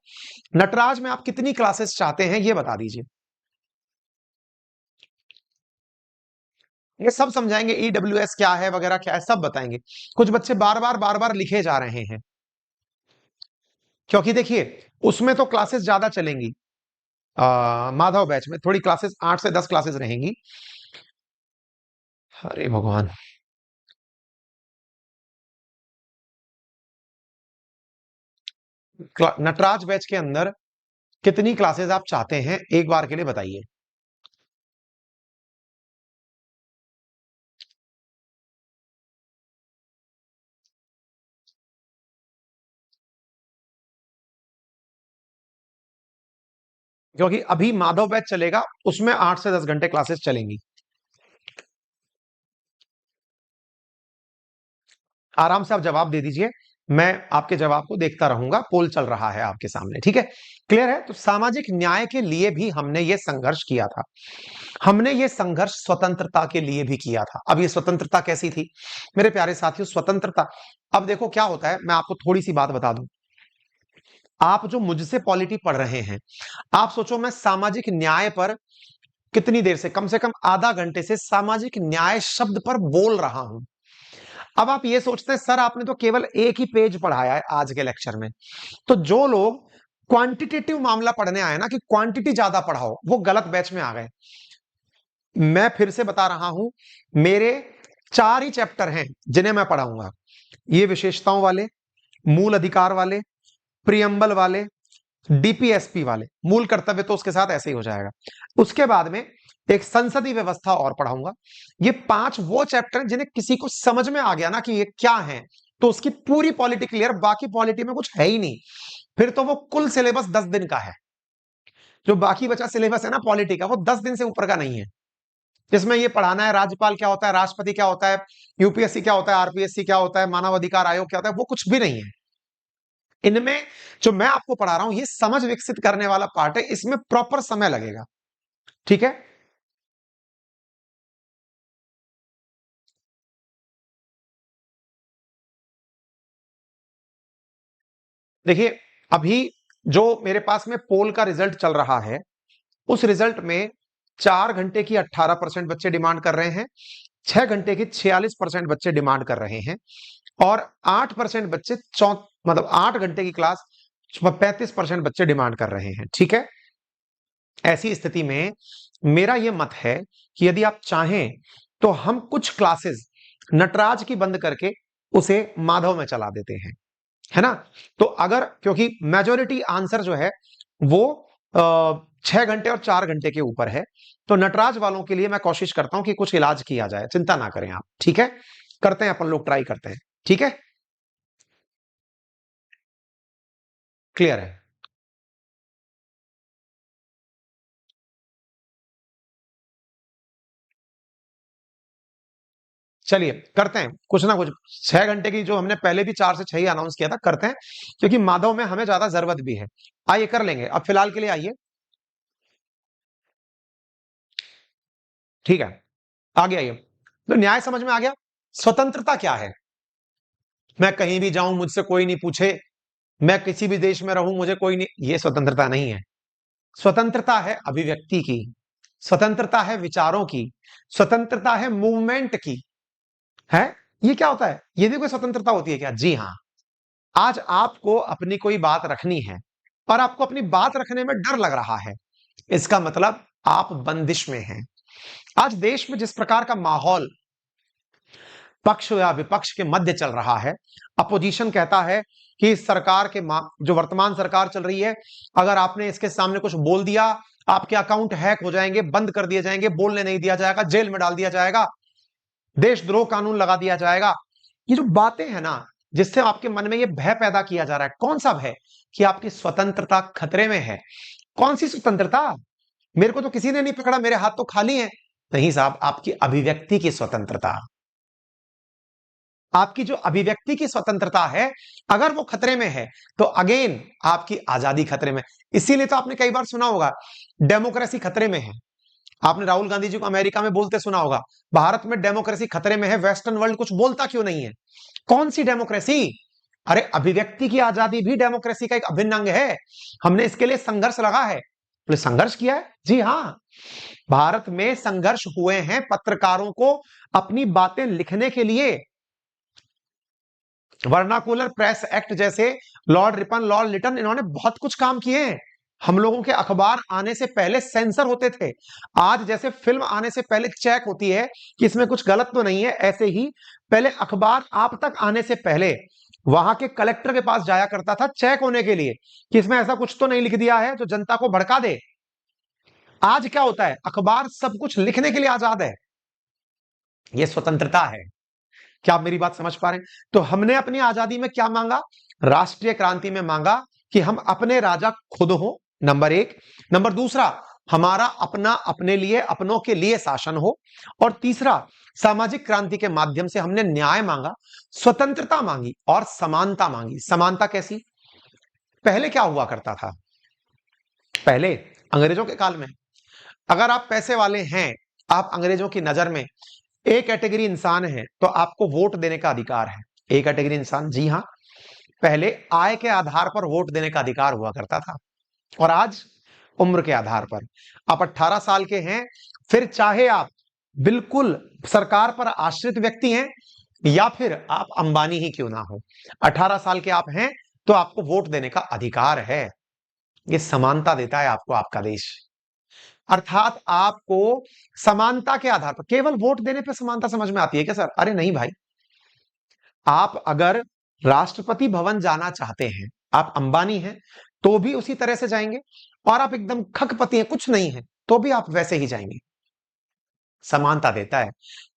नटराज में आप कितनी क्लासेस चाहते हैं, ये बता दीजिए। ये सब समझाएंगे, ईडब्ल्यूएस क्या है वगैरह क्या है, सब बताएंगे। कुछ बच्चे बार बार लिखे जा रहे हैं, क्योंकि देखिए उसमें तो क्लासेस ज्यादा चलेंगी। माधव बैच में थोड़ी क्लासेस 8 से 10 क्लासेस रहेंगी। अरे भगवान, नटराज बैच के अंदर कितनी क्लासेस आप चाहते हैं, एक बार के लिए बताइए। क्योंकि अभी माधव बैच चलेगा, उसमें 8 से 10 घंटे क्लासेस चलेंगी। आराम से आप जवाब दे दीजिए, मैं आपके जवाब को देखता रहूंगा। पोल चल रहा है आपके सामने, ठीक है? क्लियर है? तो सामाजिक न्याय के लिए भी हमने ये संघर्ष किया था। हमने ये संघर्ष स्वतंत्रता के लिए भी किया था। अब ये स्वतंत्रता कैसी थी मेरे प्यारे साथियों? स्वतंत्रता, अब देखो क्या होता है, मैं आपको थोड़ी सी बात बता दूं। आप जो मुझसे पॉलिटी पढ़ रहे हैं, आप सोचो मैं सामाजिक न्याय पर कितनी देर से कम आधा घंटे से सामाजिक न्याय शब्द पर बोल रहा हूं। अब आप ये सोचते हैं सर आपने तो केवल एक ही पेज पढ़ाया है आज के लेक्चर में। तो जो लोग क्वांटिटेटिव मामला पढ़ने आए ना, कि क्वांटिटी ज्यादा पढ़ाओ, वो गलत बैच में आ गए। मैं फिर से बता रहा हूं, मेरे 4 ही चैप्टर हैं जिन्हें मैं पढ़ाऊंगा। ये विशेषताओं वाले, मूल अधिकार वाले, प्रियम्बल वाले, डीपीएसपी वाले। मूल कर्तव्य तो उसके साथ ऐसे ही हो जाएगा। उसके बाद में एक संसदीय व्यवस्था और पढ़ाऊंगा। ये 5 वो चैप्टर हैं जिन्हें किसी को समझ में आ गया ना कि ये क्या है, तो उसकी पूरी पॉलिटी क्लियर। बाकी पॉलिटी में कुछ है ही नहीं, फिर तो वो कुल सिलेबस 10 दिन का है। जो बाकी बचा सिलेबस है ना पॉलिटी का, वो 10 दिन से ऊपर का नहीं है। जिसमें ये पढ़ाना है राज्यपाल क्या होता है, राष्ट्रपति क्या होता है, यूपीएससी क्या होता है, आरपीएससी क्या होता है, मानव अधिकार आयोग क्या होता है, वो कुछ भी नहीं है। इनमें जो मैं आपको पढ़ा रहा हूं, ये समझ विकसित करने वाला पार्ट है, इसमें प्रॉपर समय लगेगा, ठीक है? देखिए, अभी जो मेरे पास में पोल का रिजल्ट चल रहा है, उस रिजल्ट में 4 घंटे की 18% बच्चे डिमांड कर रहे हैं, 6 घंटे की 46% बच्चे डिमांड कर रहे हैं, और 8% बच्चे मतलब 8 घंटे की क्लास 35% बच्चे डिमांड कर रहे हैं, ठीक है? ऐसी स्थिति में मेरा यह मत है कि यदि आप चाहें तो हम कुछ क्लासेस नटराज की बंद करके उसे माधव में चला देते हैं, है ना? तो अगर, क्योंकि मेजोरिटी आंसर जो है वो 6 घंटे और 4 घंटे के ऊपर है, तो नटराज वालों के लिए मैं कोशिश करता हूं कि कुछ इलाज किया जाए। चिंता ना करें आप, ठीक है? करते हैं अपन लोग, ट्राई करते हैं, ठीक है? क्लियर है? चलिए करते हैं कुछ ना कुछ। 6 घंटे की जो हमने पहले भी 4 से 6 ही अनाउंस किया था, करते हैं, क्योंकि माधव में हमें ज्यादा जरूरत भी है। आइए कर लेंगे, अब फिलहाल के लिए आइए, ठीक है? आगे आइए। तो न्याय समझ में आ गया। स्वतंत्रता क्या है? मैं कहीं भी जाऊं मुझसे कोई नहीं पूछे, मैं किसी भी देश में रहूं मुझे कोई नहीं, ये स्वतंत्रता नहीं है। स्वतंत्रता है अभिव्यक्ति की, स्वतंत्रता है विचारों की, स्वतंत्रता है मूवमेंट की, है? ये क्या होता है? ये भी कोई स्वतंत्रता होती है क्या? जी हाँ। आज आपको अपनी कोई बात रखनी है और आपको अपनी बात रखने में डर लग रहा है, इसका मतलब आप बंदिश में हैं। आज देश में जिस प्रकार का माहौल पक्ष या विपक्ष के मध्य चल रहा है, अपोजिशन कहता है कि सरकार के जो वर्तमान सरकार चल रही है, अगर आपने इसके सामने कुछ बोल दिया, आपके अकाउंट हैक हो जाएंगे, बंद कर दिए जाएंगे, बोलने नहीं दिया जाएगा, जेल में डाल दिया जाएगा, देशद्रोह कानून लगा दिया जाएगा। ये जो बातें हैं ना, जिससे आपके मन में यह भय पैदा किया जा रहा है। कौन सा भय? कि आपकी स्वतंत्रता खतरे में है। कौन सी स्वतंत्रता? मेरे को तो किसी ने नहीं पकड़ा, मेरे हाथ तो खाली हैं। नहीं साहब, आपकी अभिव्यक्ति की स्वतंत्रता, आपकी जो अभिव्यक्ति की स्वतंत्रता है, अगर वो खतरे में है तो अगेन आपकी आजादी खतरे में। इसीलिए तो आपने कई बार सुना होगा डेमोक्रेसी खतरे में है। आपने राहुल गांधी जी को अमेरिका में बोलते सुना होगा, भारत में डेमोक्रेसी खतरे में है, वेस्टर्न वर्ल्ड कुछ बोलता क्यों नहीं है? कौन सी डेमोक्रेसी? अरे अभिव्यक्ति की आजादी भी डेमोक्रेसी का एक अभिन्न अंग है। हमने इसके लिए संघर्ष लगा है। तो संघर्ष किया है, जी हां। भारत में संघर्ष हुए हैं पत्रकारों को अपनी बातें लिखने के लिए। वर्नाकुलर प्रेस एक्ट जैसे, लॉर्ड रिपन, लॉर्ड लिटन, इन्होंने बहुत कुछ काम किए हैं। हम लोगों के अखबार आने से पहले सेंसर होते थे। आज जैसे फिल्म आने से पहले चेक होती है कि इसमें कुछ गलत तो नहीं है, ऐसे ही पहले अखबार आप तक आने से पहले वहां के कलेक्टर के पास जाया करता था चेक होने के लिए कि इसमें ऐसा कुछ तो नहीं लिख दिया है जो जनता को भड़का दे। आज क्या होता है? अखबार सब कुछ लिखने के लिए आजाद है। यह स्वतंत्रता है। क्या आप मेरी बात समझ पा रहे हैं? तो हमने अपनी आजादी में क्या मांगा? राष्ट्रीय क्रांति में मांगा कि हम अपने राजा खुद हो, नंबर एक। नंबर दूसरा, हमारा अपना अपने लिए, अपनों के लिए शासन हो। और तीसरा, सामाजिक क्रांति के माध्यम से हमने न्याय मांगा, स्वतंत्रता मांगी और समानता मांगी। समानता कैसी? पहले क्या हुआ करता था? पहले अंग्रेजों के काल में अगर आप पैसे वाले हैं, आप अंग्रेजों की नजर में ए कैटेगरी इंसान है, तो आपको वोट देने का अधिकार है। ए कैटेगरी इंसान, जी हां। पहले आय के आधार पर वोट देने का अधिकार हुआ करता था, और आज उम्र के आधार पर। आप 18 साल के हैं, फिर चाहे आप बिल्कुल सरकार पर आश्रित व्यक्ति हैं या फिर आप अंबानी ही क्यों ना हो, 18 साल के आप हैं तो आपको वोट देने का अधिकार है। ये समानता देता है आपको आपका देश। अर्थात आपको समानता के आधार पर, केवल वोट देने पर समानता समझ में आती है क्या सर? अरे नहीं भाई। आप अगर राष्ट्रपति भवन जाना चाहते हैं, आप अंबानी हैं तो भी उसी तरह से जाएंगे, और आप एकदम खकपति हैं, कुछ नहीं है, तो भी आप वैसे ही जाएंगे। समानता देता है।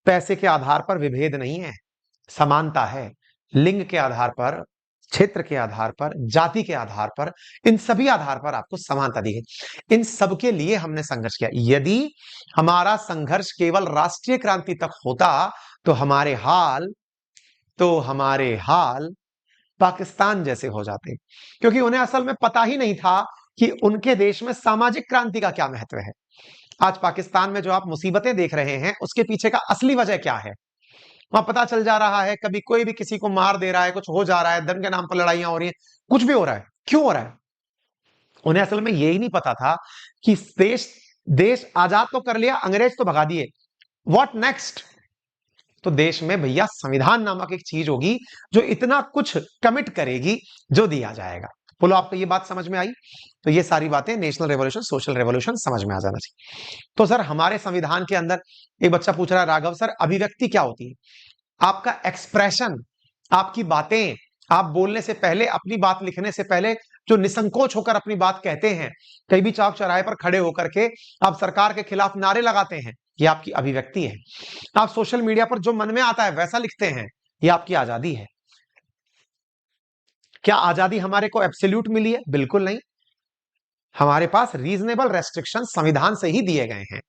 पैसे के आधार पर विभेद नहीं है, समानता है। लिंग के आधार पर, क्षेत्र के आधार पर, जाति के आधार पर, इन सभी आधार पर आपको समानता दी है। इन सब के लिए हमने संघर्ष किया। यदि हमारा संघर्ष केवल राष्ट्रीय क्रांति तक होता तो हमारे हाल पाकिस्तान जैसे हो जाते, क्योंकि उन्हें असल में पता ही नहीं था कि उनके देश में सामाजिक क्रांति का क्या महत्व है। आज पाकिस्तान में जो आप मुसीबतें देख रहे हैं, उसके पीछे का असली वजह क्या है? वहां पता चल जा रहा है, कभी कोई भी किसी को मार दे रहा है, कुछ हो जा रहा है, धर्म के नाम पर लड़ाइयां हो रही है, कुछ भी हो रहा है। क्यों हो रहा है? उन्हें असल में यही नहीं पता था कि देश देश आजाद तो कर लिया, अंग्रेज तो भगा दिए, व्हाट नेक्स्ट? तो देश में भैया संविधान नामक एक चीज होगी जो इतना कुछ कमिट करेगी, जो दिया जाएगा। बोलो, आपको ये बात समझ में आई? तो ये सारी बातें नेशनल रेवोल्यूशन, सोशल रेवोल्यूशन समझ में आ जाना चाहिए। तो सर, हमारे संविधान के अंदर एक बच्चा पूछ रहा है, राघव सर अभिव्यक्ति क्या होती है? आपका एक्सप्रेशन, आपकी बातें, आप बोलने से पहले, अपनी बात लिखने से पहले जो निसंकोच होकर अपनी बात कहते हैं, कहीं भी चौक चौराहे पर खड़े होकर के आप सरकार के खिलाफ नारे लगाते हैं, ये आपकी अभिव्यक्ति है। आप सोशल मीडिया पर जो मन में आता है वैसा लिखते हैं, ये आपकी आजादी है। क्या आजादी हमारे को एब्सोल्यूट मिली है? बिल्कुल नहीं। हमारे पास रीजनेबल रेस्ट्रिक्शन संविधान से ही दिए गए हैं।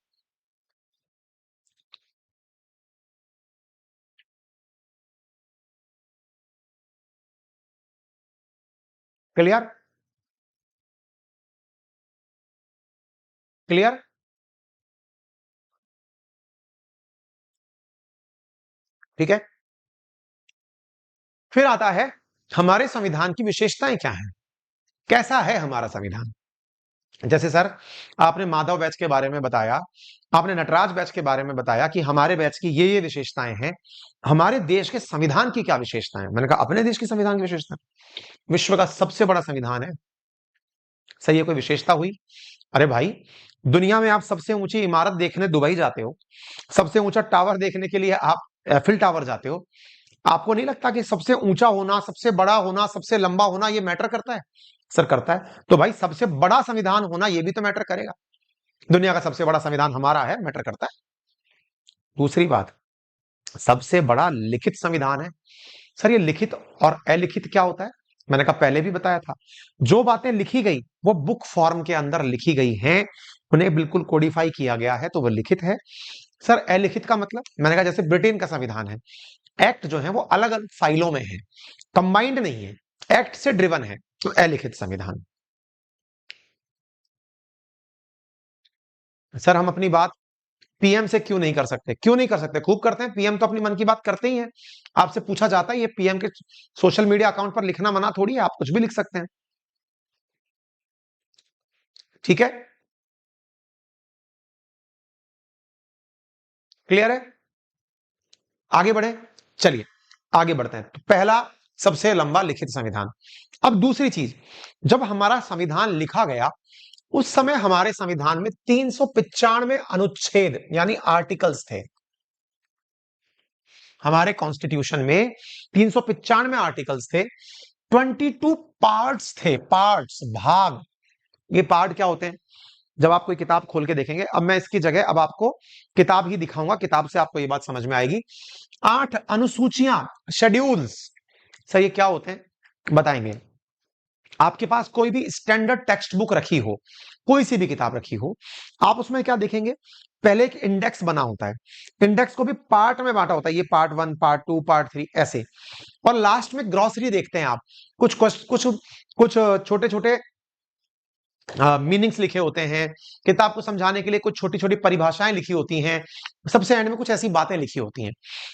क्लियर? क्लियर? ठीक है। फिर आता है हमारे संविधान की विशेषताएं क्या हैं। कैसा है हमारा संविधान? जैसे सर, आपने माधव बैच के बारे में बताया, आपने नटराज बैच के बारे में बताया कि हमारे बैच की ये विशेषताएं हैं। हमारे देश के संविधान की क्या विशेषताएं? मैंने कहा अपने देश की संविधान की विशेषता, विश्व का सबसे बड़ा संविधान है। सही है, कोई विशेषता हुई? अरे भाई, दुनिया में आप सबसे ऊंची इमारत देखने दुबई जाते हो, सबसे ऊंचा टावर देखने के लिए आप एफिल टावर जाते हो। आपको नहीं लगता कि सबसे ऊंचा होना, सबसे बड़ा होना, सबसे लंबा होना ये मैटर करता है? सर करता है। तो भाई, सबसे बड़ा संविधान होना ये भी तो मैटर करेगा। दुनिया का सबसे बड़ा संविधान हमारा है, मैटर करता है। दूसरी बात, सबसे बड़ा लिखित संविधान है। सर ये लिखित और अलिखित क्या होता है? मैंने कहा पहले भी बताया था, जो बातें लिखी गई वो बुक फॉर्म के अंदर लिखी गई हैं, उन्हें बिल्कुल कोडिफाई किया गया है, तो वो लिखित है। सर अलिखित का मतलब, मैंने कहा जैसे ब्रिटेन का संविधान है, एक्ट जो है वो अलग अलग फाइलों में है, कंबाइंड नहीं है, एक्ट से ड्रिवन है, तो अलिखित संविधान। सर हम अपनी बात पीएम से क्यों नहीं कर सकते? क्यों नहीं कर सकते? खूब करते हैं, पीएम तो अपनी मन की बात करते ही हैं। आपसे पूछा जाता है, ये पीएम के सोशल मीडिया अकाउंट पर लिखना मना थोड़ी है, आप कुछ भी लिख सकते हैं। ठीक है, क्लियर है? आगे बढ़े, चलिए आगे बढ़ते हैं। तो पहला सबसे लंबा लिखित संविधान। अब दूसरी चीज, जब हमारा संविधान लिखा गया उस समय हमारे संविधान में 395 अनुच्छेद यानी आर्टिकल्स थे। हमारे कॉन्स्टिट्यूशन में 395 आर्टिकल्स थे, 22 पार्ट्स थे, पार्ट्स भाग। ये पार्ट क्या होते हैं? जब आप कोई किताब खोल के देखेंगे, अब मैं इसकी जगह अब आपको किताब ही दिखाऊंगा, किताब से आपको ये बात समझ में आएगी। 8 अनुसूचियां, शेड्यूल्स। सर ये क्या होते हैं बताएंगे? आपके पास कोई भी स्टैंडर्ड टेक्स्ट बुक रखी हो, कोई सी भी किताब रखी हो, आप उसमें क्या देखेंगे? पहले एक इंडेक्स बना होता है, इंडेक्स को भी पार्ट में बांटा होता है, ये पार्ट 1, पार्ट 2, पार्ट 3 ऐसे। और लास्ट में ग्रोसरी देखते हैं आप, कुछ कुछ कुछ कुछ छोटे छोटे मीनिंग्स लिखे होते हैं, किताब को समझाने के लिए कुछ छोटी छोटी परिभाषाएं लिखी होती हैं, सबसे एंड में कुछ ऐसी बातें लिखी होती हैं।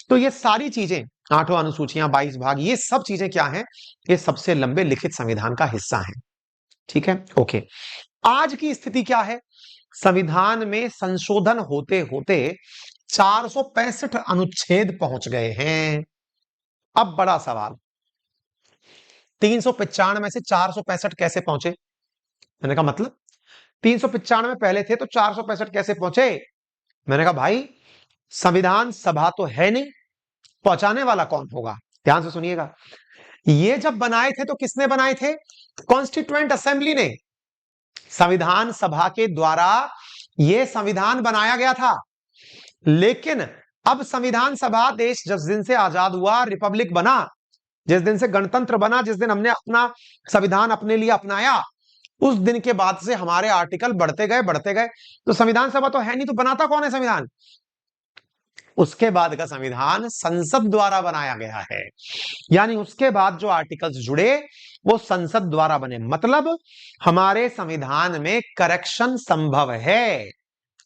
तो ये सारी चीजें, आठों अनुसूचियां, 22 भाग, ये सब चीजें क्या हैं? ये सबसे लंबे लिखित संविधान का हिस्सा है। ठीक है, ओके। आज की स्थिति क्या है? संविधान में संशोधन होते होते 465 अनुच्छेद पहुंच गए हैं। अब बड़ा सवाल, 395 में से 465 कैसे पहुंचे? मैंने कहा मतलब 395 पहले थे तो 465 कैसे पहुंचे? मैंने कहा भाई, संविधान सभा तो है नहीं, पहुंचाने वाला कौन होगा? ध्यान से सुनिएगा, ये जब बनाए थे तो किसने बनाए थे? कॉन्स्टिट्यूएंट असेंबली ने, संविधान सभा के द्वारा यह संविधान बनाया गया था। लेकिन अब संविधान सभा, देश जिस दिन से आजाद हुआ, रिपब्लिक बना, जिस दिन से गणतंत्र बना, जिस दिन हमने अपना संविधान अपने लिए अपनाया, उस दिन के बाद से हमारे आर्टिकल बढ़ते गए बढ़ते गए। तो संविधान सभा तो है नहीं, तो बनाता कौन है संविधान? उसके बाद का संविधान संसद द्वारा बनाया गया है, यानी उसके बाद जो आर्टिकल्स जुड़े वो संसद द्वारा बने। मतलब हमारे संविधान में करेक्शन संभव है,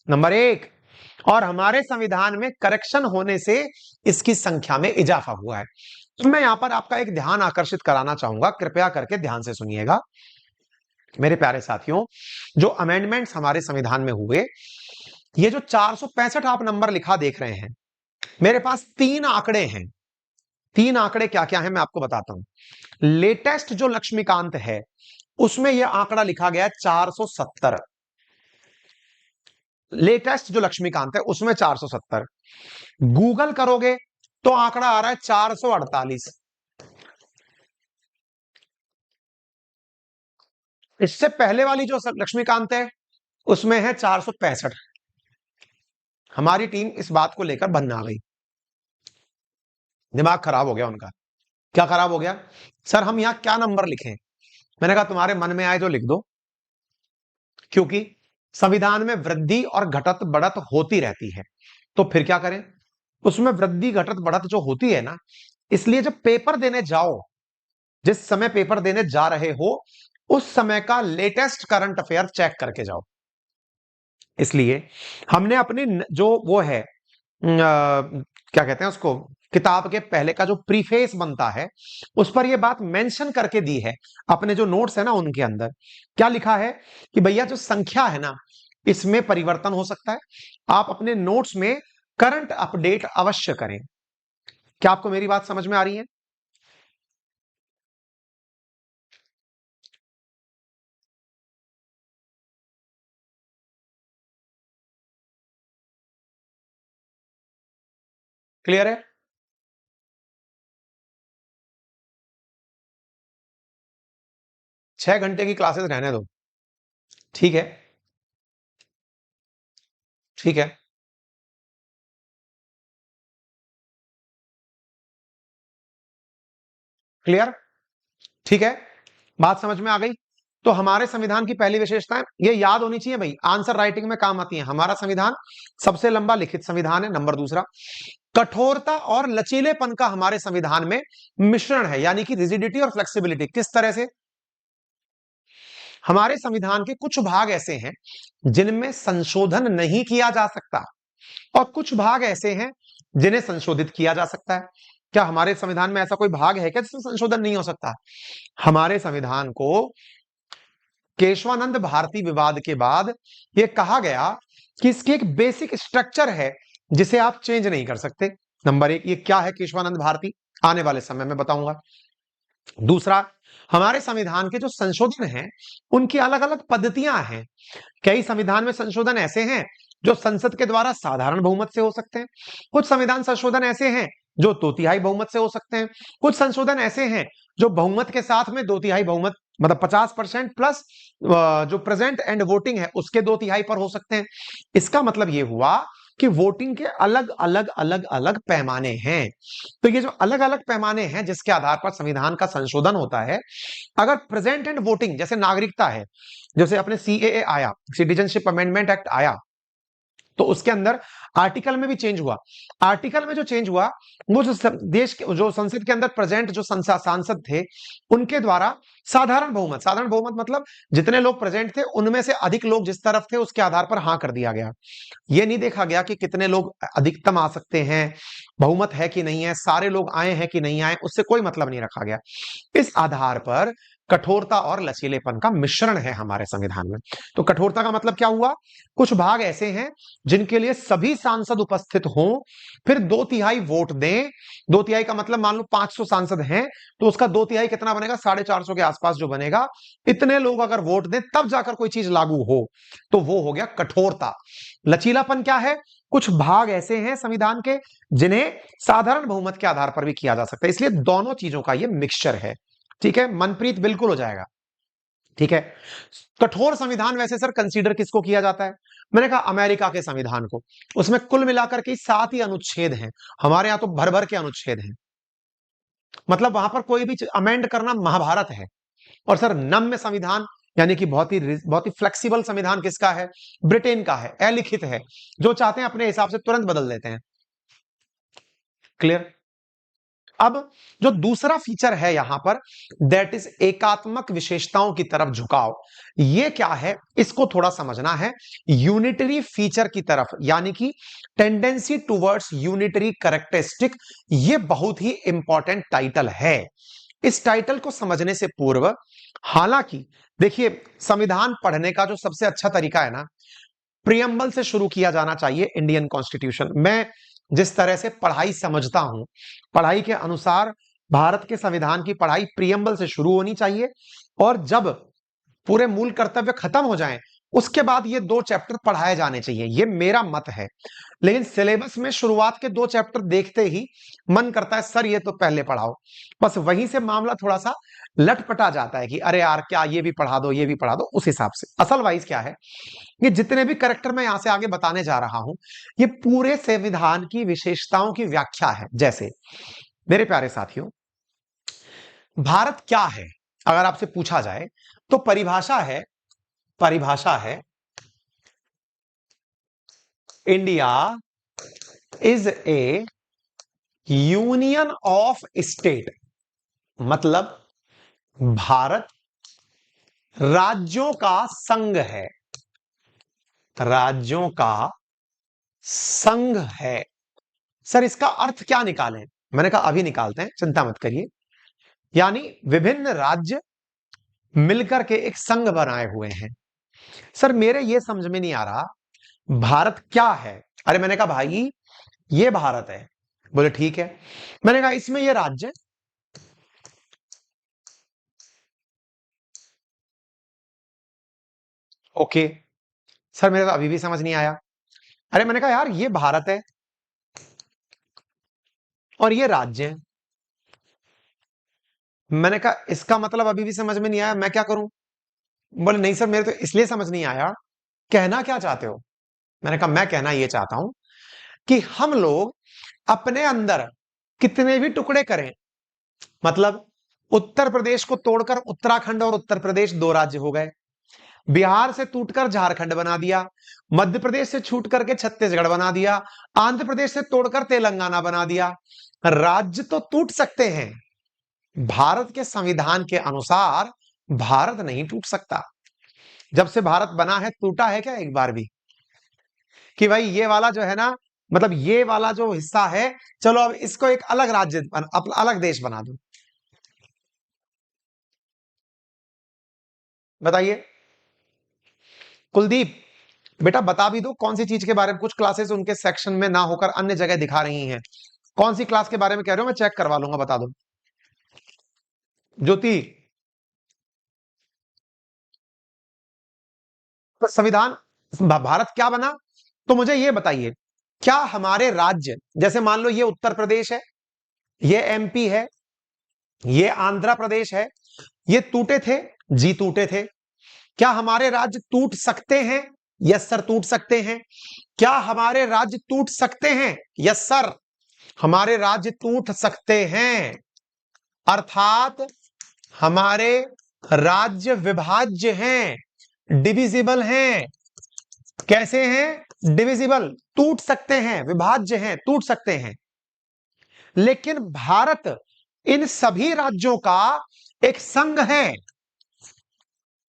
नंबर एक। और हमारे संविधान में करेक्शन होने से इसकी संख्या में इजाफा हुआ है। तो मैं यहां पर आपका एक ध्यान आकर्षित कराना चाहूंगा, कृपया करके ध्यान से सुनिएगा मेरे प्यारे साथियों। जो अमेंडमेंट्स हमारे संविधान में हुए, ये जो 465 आप नंबर लिखा देख रहे हैं, मेरे पास 3 आंकड़े हैं। 3 आंकड़े क्या क्या है मैं आपको बताता हूं। लेटेस्ट जो लक्ष्मीकांत है उसमें यह आंकड़ा लिखा गया है 470। लेटेस्ट जो लक्ष्मीकांत है उसमें 470। गूगल करोगे तो आंकड़ा आ रहा है 448। इससे पहले वाली जो लक्ष्मीकांत है उसमें है 465। हमारी टीम इस बात को लेकर बनना आ गई, दिमाग खराब हो गया उनका। क्या खराब हो गया? सर हम यहां क्या नंबर लिखें? मैंने कहा तुम्हारे मन में आए जो लिख दो, क्योंकि संविधान में वृद्धि और घटत बढ़त होती रहती है। तो फिर क्या करें? उसमें वृद्धि घटत बढ़त जो होती है ना, इसलिए जब पेपर देने जाओ, जिस समय पेपर देने जा रहे हो उस समय का लेटेस्ट करंट अफेयर चेक करके जाओ। इसलिए हमने अपनी जो वो है क्या कहते हैं उसको, किताब के पहले का जो प्रीफेस बनता है उस पर यह बात मेंशन करके दी है। अपने जो नोट्स है ना उनके अंदर क्या लिखा है कि भैया जो संख्या है ना इसमें परिवर्तन हो सकता है, आप अपने नोट्स में करंट अपडेट अवश्य करें। क्या आपको मेरी बात समझ में आ रही है? क्लियर है? 6 घंटे की क्लासेस रहने दो। ठीक है, ठीक है। क्लियर? ठीक है, बात समझ में आ गई? तो हमारे संविधान की पहली विशेषता है, ये याद होनी चाहिए भाई, आंसर राइटिंग में काम आती है। हमारा संविधान सबसे लंबा लिखित संविधान है। नंबर दूसरा, कठोरता और लचीलेपन का हमारे संविधान में मिश्रण है, यानी कि रिजिडिटी और फ्लेक्सिबिलिटी। किस तरह से? हमारे संविधान के कुछ भाग ऐसे हैं जिनमें संशोधन नहीं किया जा सकता, और कुछ भाग ऐसे हैं जिन्हें संशोधित किया जा सकता है। क्या हमारे संविधान में ऐसा कोई भाग है क्या जिसमें संशोधन नहीं हो सकता? हमारे संविधान को केशवानंद भारती विवाद के बाद यह कहा गया कि इसकी एक बेसिक स्ट्रक्चर है जिसे आप चेंज नहीं कर सकते। नंबर एक, ये क्या है केशवानंद भारती? आने वाले समय में बताऊंगा। दूसरा, हमारे संविधान के जो संशोधन हैं उनकी अलग अलग पद्धतियां हैं। कई संविधान में संशोधन ऐसे हैं जो संसद के द्वारा साधारण बहुमत से हो सकते हैं। कुछ संविधान संशोधन ऐसे हैं जो 2/3 बहुमत से हो सकते हैं। कुछ संशोधन ऐसे हैं जो बहुमत के साथ में 2/3 बहुमत, मतलब 50% प्लस जो प्रेजेंट एंड वोटिंग है उसके 2/3 पर हो सकते हैं। इसका मतलब यह हुआ कि वोटिंग के अलग अलग अलग अलग पैमाने हैं। तो ये जो अलग अलग पैमाने हैं जिसके आधार पर संविधान का संशोधन होता है, अगर प्रेजेंट एंड वोटिंग, जैसे नागरिकता है, जैसे अपने सीएए आया, सिटीजनशिप अमेंडमेंट एक्ट आया, तो उसके अंदर आर्टिकल में भी चेंज हुआ। आर्टिकल में जो चेंज हुआ वो जो देश के, जो संसद के अंदर प्रेजेंट जो सांसद थे उनके द्वारा साधारण बहुमत मतलब जितने लोग प्रेजेंट थे उनमें से अधिक लोग जिस तरफ थे उसके आधार पर हां कर दिया गया। ये नहीं देखा गया कि कितने लोग अधिकतम आ सकते हैं, बहुमत है कि नहीं है, सारे लोग आए हैं कि नहीं आए, उससे कोई मतलब नहीं रखा गया। इस आधार पर कठोरता और लचीलेपन का मिश्रण है हमारे संविधान में। तो कठोरता का मतलब क्या हुआ? कुछ भाग ऐसे हैं जिनके लिए सभी सांसद उपस्थित हों, फिर 2/3 वोट दें। 2/3 का मतलब मान लो 500 सांसद हैं तो उसका 2/3 कितना बनेगा? 450 के आसपास जो बनेगा। इतने लोग अगर वोट दें तब जाकर कोई चीज लागू हो, तो वो हो गया कठोरता। लचीलापन क्या है? कुछ भाग ऐसे हैं संविधान के जिन्हें साधारण बहुमत के आधार पर भी किया जा सकता है। इसलिए दोनों चीजों का ये मिक्सचर है। ठीक है, मनप्रीत बिल्कुल हो जाएगा। ठीक है, कठोर संविधान वैसे सर कंसीडर किसको किया जाता है? मैंने कहा अमेरिका के संविधान को। उसमें कुल मिलाकर के 7 ही अनुच्छेद हैं। हमारे यहां तो भर भर के अनुच्छेद हैं, मतलब वहां पर कोई भी अमेंड करना महाभारत है। और सर नम्य संविधान, यानी कि बहुत ही फ्लेक्सिबल संविधान किसका है? ब्रिटेन का है, अलिखित है, जो चाहते हैं अपने हिसाब से तुरंत बदल देते हैं। क्लियर? अब जो दूसरा फीचर है यहां पर, दैट इज एकात्मक विशेषताओं की तरफ झुकाव। ये क्या है इसको थोड़ा समझना है। यूनिटरी फीचर की तरफ, यानी कि टेंडेंसी टुवर्ड्स यूनिटरी कैरेक्टरिस्टिक, ये बहुत ही इंपॉर्टेंट टाइटल है। इस टाइटल को समझने से पूर्व, हालांकि देखिए संविधान पढ़ने का जो सबसे अच्छा तरीका है ना, प्रियम्बल से शुरू किया जाना चाहिए। इंडियन कॉन्स्टिट्यूशन, मैं जिस तरह से पढ़ाई समझता हूं, पढ़ाई के अनुसार भारत के संविधान की पढ़ाई प्रियम्बल से शुरू होनी चाहिए, और जब पूरे मूल कर्तव्य खत्म हो जाएं उसके बाद ये 2 चैप्टर पढ़ाए जाने चाहिए। ये मेरा मत है। लेकिन सिलेबस में शुरुआत के 2 चैप्टर देखते ही मन करता है सर ये तो पहले पढ़ाओ। बस वहीं से मामला थोड़ा सा लटपटा जाता है कि अरे यार क्या ये भी पढ़ा दो, ये भी पढ़ा दो। उस हिसाब से असल वाइज क्या है, ये जितने भी करेक्टर मैं यहां से आगे बताने जा रहा हूं, ये पूरे संविधान की विशेषताओं की व्याख्या है। जैसे मेरे प्यारे साथियों, भारत क्या है अगर आपसे पूछा जाए तो परिभाषा है India is A union of state, मतलब भारत राज्यों का संघ है। राज्यों का संघ है। सर इसका अर्थ क्या निकालें? मैंने कहा अभी निकालते हैं, चिंता मत करिए। यानी विभिन्न राज्य मिलकर के एक संघ बनाए हुए हैं। सर मेरे ये समझ में नहीं आ रहा भारत क्या है। अरे मैंने कहा भाई ये भारत है। बोले ठीक है। मैंने कहा इसमें ये राज्य, ओके। सर मेरे को अभी भी समझ नहीं आया। अरे मैंने कहा यार ये भारत है और ये राज्य है। मैंने कहा इसका मतलब अभी भी समझ में नहीं आया, मैं क्या करूं? बोले नहीं सर मेरे तो इसलिए समझ नहीं आया, कहना क्या चाहते हो? मैंने कहा मैं कहना यह चाहता हूं कि हम लोग अपने अंदर कितने भी टुकड़े करें, मतलब उत्तर प्रदेश को तोड़कर उत्तराखंड और उत्तर प्रदेश दो राज्य हो गए। बिहार से टूटकर झारखंड बना दिया। मध्य प्रदेश से छूट करके छत्तीसगढ़ बना दिया। आंध्र प्रदेश से तोड़कर तेलंगाना बना दिया। राज्य तो टूट सकते हैं, भारत के संविधान के अनुसार भारत नहीं टूट सकता। जब से भारत बना है टूटा है क्या एक बार भी? कि भाई ये वाला जो है ना, मतलब ये वाला जो हिस्सा है, चलो अब इसको एक अलग राज्य अलग देश बना दो। बताइए कुलदीप, बेटा बता भी दो कौन सी चीज के बारे में। कुछ क्लासेस उनके सेक्शन में ना होकर अन्य जगह दिखा रही हैं। कौन सी क्लास के बारे में कह रहे हो, मैं चेक करवा लूंगा, बता दो। ज्योति, तो संविधान भारत क्या बना, तो मुझे ये बताइए, क्या हमारे राज्य, जैसे मान लो ये उत्तर प्रदेश है, ये एमपी है, ये आंध्र प्रदेश है, ये टूटे थे? जी टूटे थे। क्या हमारे राज्य टूट सकते हैं? यस सर टूट सकते हैं। क्या हमारे राज्य टूट सकते हैं? यस सर हमारे राज्य टूट सकते हैं। अर्थात हमारे राज्य विभाज्य हैं, डिविजिबल हैं। कैसे हैं? डिविजिबल, टूट सकते हैं, विभाज्य हैं, टूट सकते हैं। लेकिन भारत इन सभी राज्यों का एक संघ है।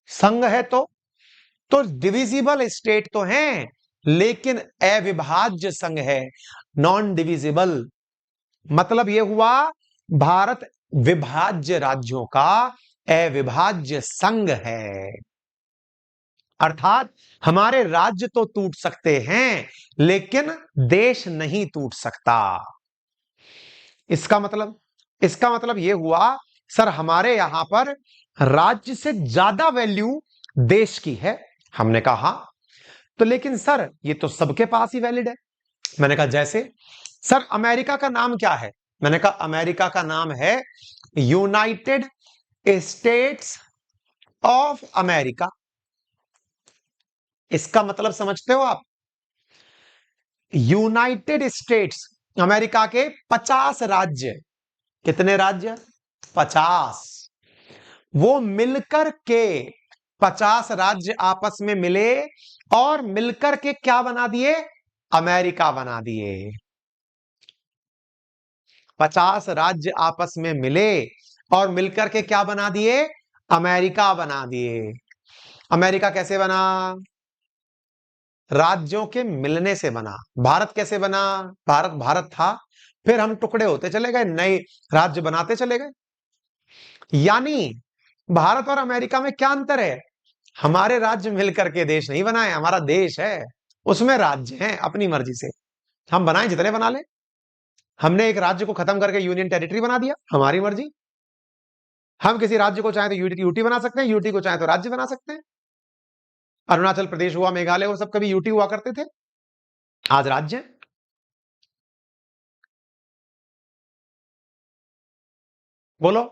संघ है तो डिविजिबल स्टेट तो हैं, लेकिन अविभाज्य संघ है, नॉन डिविजिबल। मतलब यह हुआ भारत विभाज्य राज्यों का अविभाज्य संघ है। अर्थात हमारे राज्य तो टूट सकते हैं, लेकिन देश नहीं टूट सकता। इसका मतलब यह हुआ सर हमारे यहां पर राज्य से ज्यादा वैल्यू देश की है। हमने कहा हाँ, तो लेकिन सर ये तो सबके पास ही वैलिड है। मैंने कहा जैसे? सर अमेरिका का नाम क्या है? मैंने कहा अमेरिका का नाम है यूनाइटेड स्टेट्स ऑफ अमेरिका। इसका मतलब समझते हो आप? यूनाइटेड स्टेट्स, अमेरिका के 50 राज्य। कितने राज्य? 50। वो मिलकर के 50 राज्य आपस में मिले और मिलकर के क्या बना दिए? अमेरिका बना दिए। 50 राज्य आपस में मिले और मिलकर के क्या बना दिए? अमेरिका बना दिए। अमेरिका कैसे बना? राज्यों के मिलने से बना। भारत कैसे बना? भारत भारत था, फिर हम टुकड़े होते चले गए, नए राज्य बनाते चले गए। यानी भारत और अमेरिका में क्या अंतर है? हमारे राज्य मिलकर के देश नहीं बनाए, हमारा देश है, उसमें राज्य हैं अपनी मर्जी से। हम बनाए जितने बना ले। हमने एक राज्य को खत्म करके यूनियन टेरिटरी बना दिया, हमारी मर्जी। हम किसी राज्य को चाहे तो यूटी यूटी बना सकते हैं, यूटी को चाहे तो राज्य बना सकते हैं। अरुणाचल प्रदेश हुआ, मेघालय हुआ, सब कभी यूटी हुआ करते थे, आज राज्य। बोलो,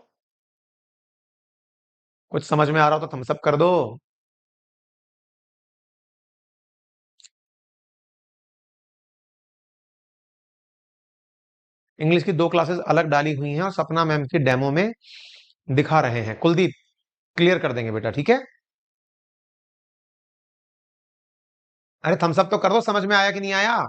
कुछ समझ में आ रहा हो तो थम्स अप कर दो। इंग्लिश की 2 क्लासेस अलग डाली हुई हैं और सपना मैम की डेमो में दिखा रहे हैं। कुलदीप क्लियर कर देंगे बेटा, ठीक है? अरे थम्स अप तो कर दो, समझ में आया कि नहीं आया?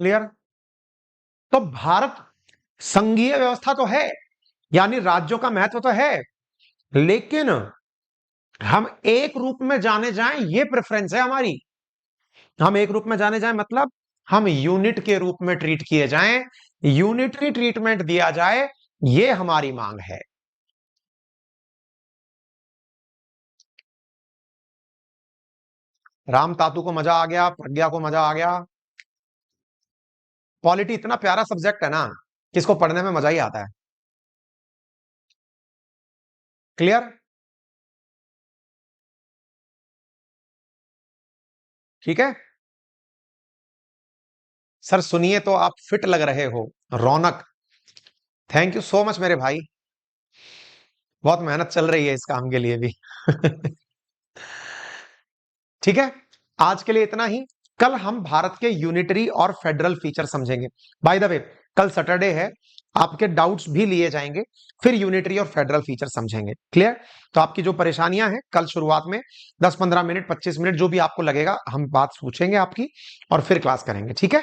क्लियर? तो भारत संघीय व्यवस्था तो है, यानी राज्यों का महत्व तो है, लेकिन हम एक रूप में जाने जाएं ये प्रेफरेंस है हमारी। हम एक रूप में जाने जाएं मतलब हम यूनिट के रूप में ट्रीट किए जाएं, यूनिटरी ट्रीटमेंट दिया जाए, ये हमारी मांग है। राम तातू को मजा आ गया, प्रज्ञा को मजा आ गया। पॉलिटी इतना प्यारा सब्जेक्ट है ना, किसको पढ़ने में मजा ही आता है। क्लियर? ठीक है सर, सुनिए तो आप फिट लग रहे हो। रौनक, थैंक यू सो मच मेरे भाई। बहुत मेहनत चल रही है इस काम के लिए भी। ठीक है, आज के लिए इतना ही। कल हम भारत के यूनिटरी और फेडरल फीचर समझेंगे। बाय द वे, कल सैटरडे है, आपके डाउट्स भी लिए जाएंगे, फिर यूनिटरी और फेडरल फीचर समझेंगे। क्लियर? तो आपकी जो परेशानियां हैं, कल शुरुआत में 10-15 मिनट, 25 मिनट, जो भी आपको लगेगा, हम बात पूछेंगे आपकी और फिर क्लास करेंगे। ठीक है?